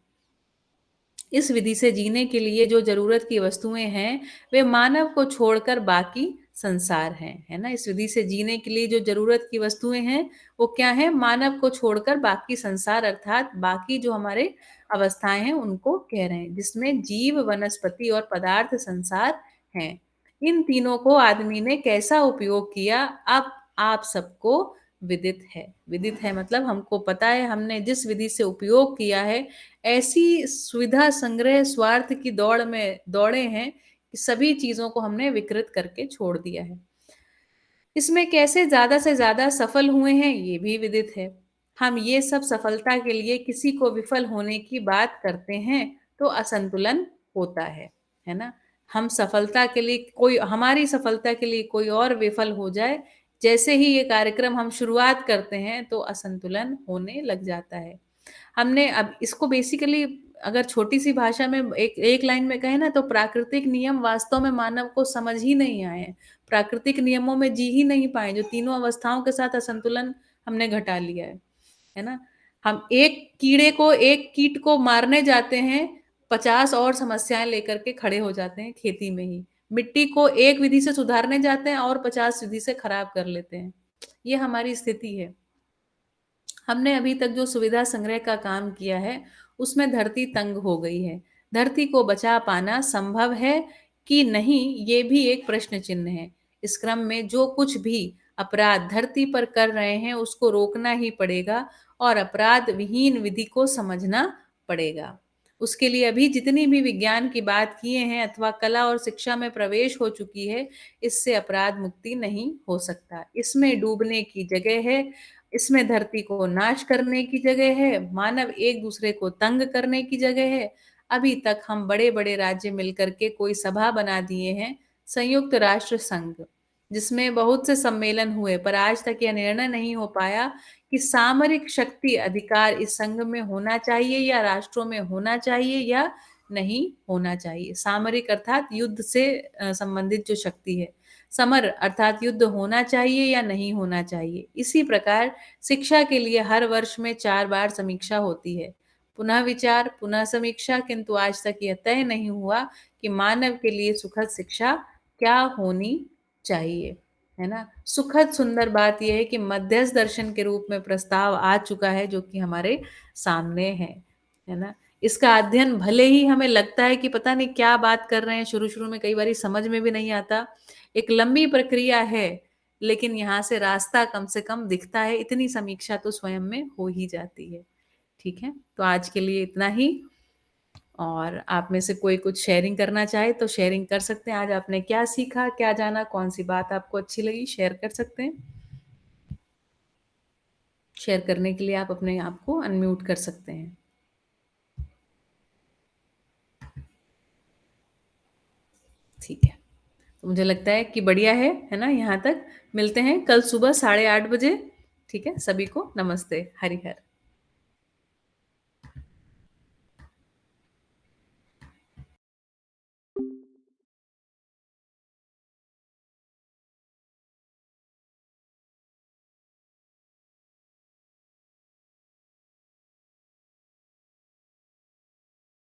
Speaker 3: इस विधि से जीने के लिए जो जरूरत की वस्तुएं हैं वे मानव को छोड़कर बाकी संसार है ना। इस विधि से जीने के लिए जो जरूरत की वस्तुएं हैं वो क्या है? मानव को छोड़कर बाकी संसार, अर्थात बाकी जो हमारे अवस्थाएं हैं उनको कह रहे हैं, जिसमें जीव, वनस्पति और पदार्थ संसार हैं। इन तीनों को आदमी ने कैसा उपयोग किया, अब आप सबको विदित है। विदित है मतलब हमको पता है, हमने जिस विधि से उपयोग किया है, ऐसी सुविधा संग्रह स्वार्थ की दौड़ में दौड़े हैं कि सभी चीजों को हमने विकृत करके छोड़ दिया है। इसमें कैसे ज्यादा से ज्यादा सफल हुए हैं ये भी विदित है। हम ये सब सफलता के लिए किसी को विफल होने की बात करते हैं तो असंतुलन होता है ना। हम सफलता के लिए कोई, हमारी सफलता के लिए कोई और विफल हो जाए, जैसे ही ये कार्यक्रम हम शुरुआत करते हैं तो असंतुलन होने लग जाता है। हमने अब इसको बेसिकली अगर छोटी सी भाषा में एक एक लाइन में कहे ना, तो प्राकृतिक नियम वास्तव में मानव को समझ ही नहीं आए हैं। प्राकृतिक नियमों में जी ही नहीं पाए, जो तीनों अवस्थाओं के साथ असंतुलन हमने घटा लिया है ना। हम एक कीड़े को, एक कीट को मारने जाते हैं, 50 और समस्याएं लेकर के खड़े हो जाते हैं खेती में ही। मिट्टी को एक विधि से सुधारने जाते हैं और 50 विधि से खराब कर लेते हैं। ये हमारी स्थिति है। हमने अभी तक जो सुविधा संग्रह का काम किया है उसमें धरती तंग हो गई है। धरती को बचा पाना संभव है कि नहीं, ये भी एक प्रश्न चिन्ह है। इस क्रम में जो कुछ भी अपराध धरती पर कर रहे हैं उसको रोकना ही पड़ेगा और अपराध विहीन विधि को समझना पड़ेगा। उसके लिए अभी जितनी भी विज्ञान की बात किए हैं अथवा कला और शिक्षा में प्रवेश हो चुकी है, इससे अपराध मुक्ति नहीं हो सकता। इसमें डूबने की जगह है, इसमें धरती को नाश करने की जगह है, मानव एक दूसरे को तंग करने की जगह है। अभी तक हम बड़े बड़े राज्य मिलकर के कोई सभा बना दिए हैं, संयुक्त राष्ट्र संघ, जिसमें बहुत से सम्मेलन हुए, पर आज तक यह निर्णय नहीं हो पाया कि सामरिक शक्ति अधिकार इस संघ में होना चाहिए या राष्ट्रों में होना चाहिए या नहीं होना चाहिए। सामरिक अर्थात युद्ध से संबंधित जो शक्ति है, समर अर्थात युद्ध होना चाहिए या नहीं होना चाहिए। इसी प्रकार शिक्षा के लिए हर वर्ष में 4 बार समीक्षा होती है। पुनः विचार, पुनः समीक्षा, किंतु आज तक यह तय नहीं हुआ कि मानव के लिए सुखद शिक्षा क्या होनी चाहिए, है ना? सुखद सुंदर बात यह है कि मध्यस्थ दर्शन के रूप में प्रस्ताव आ चुका है जो कि हमारे सामने है ना? इसका अध्ययन भले ही हमें लगता है कि पता नहीं क्या बात कर रहे हैं, शुरू-शुरू में कई बारी समझ में भी नहीं आता। एक लंबी प्रक्रिया है, लेकिन यहाँ से रास्ता कम से कम दिखता है, इतनी समीक्षा तो स्वयं में हो ही जाती है। ठीक है? तो आज के लिए इतना ही। और आप में से कोई कुछ शेयरिंग करना चाहे तो शेयरिंग कर सकते हैं। आज आपने क्या सीखा, क्या जाना, कौन-सी बात आपको अच्छी लगी, शेयर कर सकते हैं। शेयर करने के लिए आप अपने आप को अनम्यूट कर सकते हैं। ठीक है। तो मुझे लगता है कि बढ़िया है ना? यहाँ तक मिलते हैं कल सुबह 8:30 बजे। ठीक है? सभी को नमस्ते, हरि हर।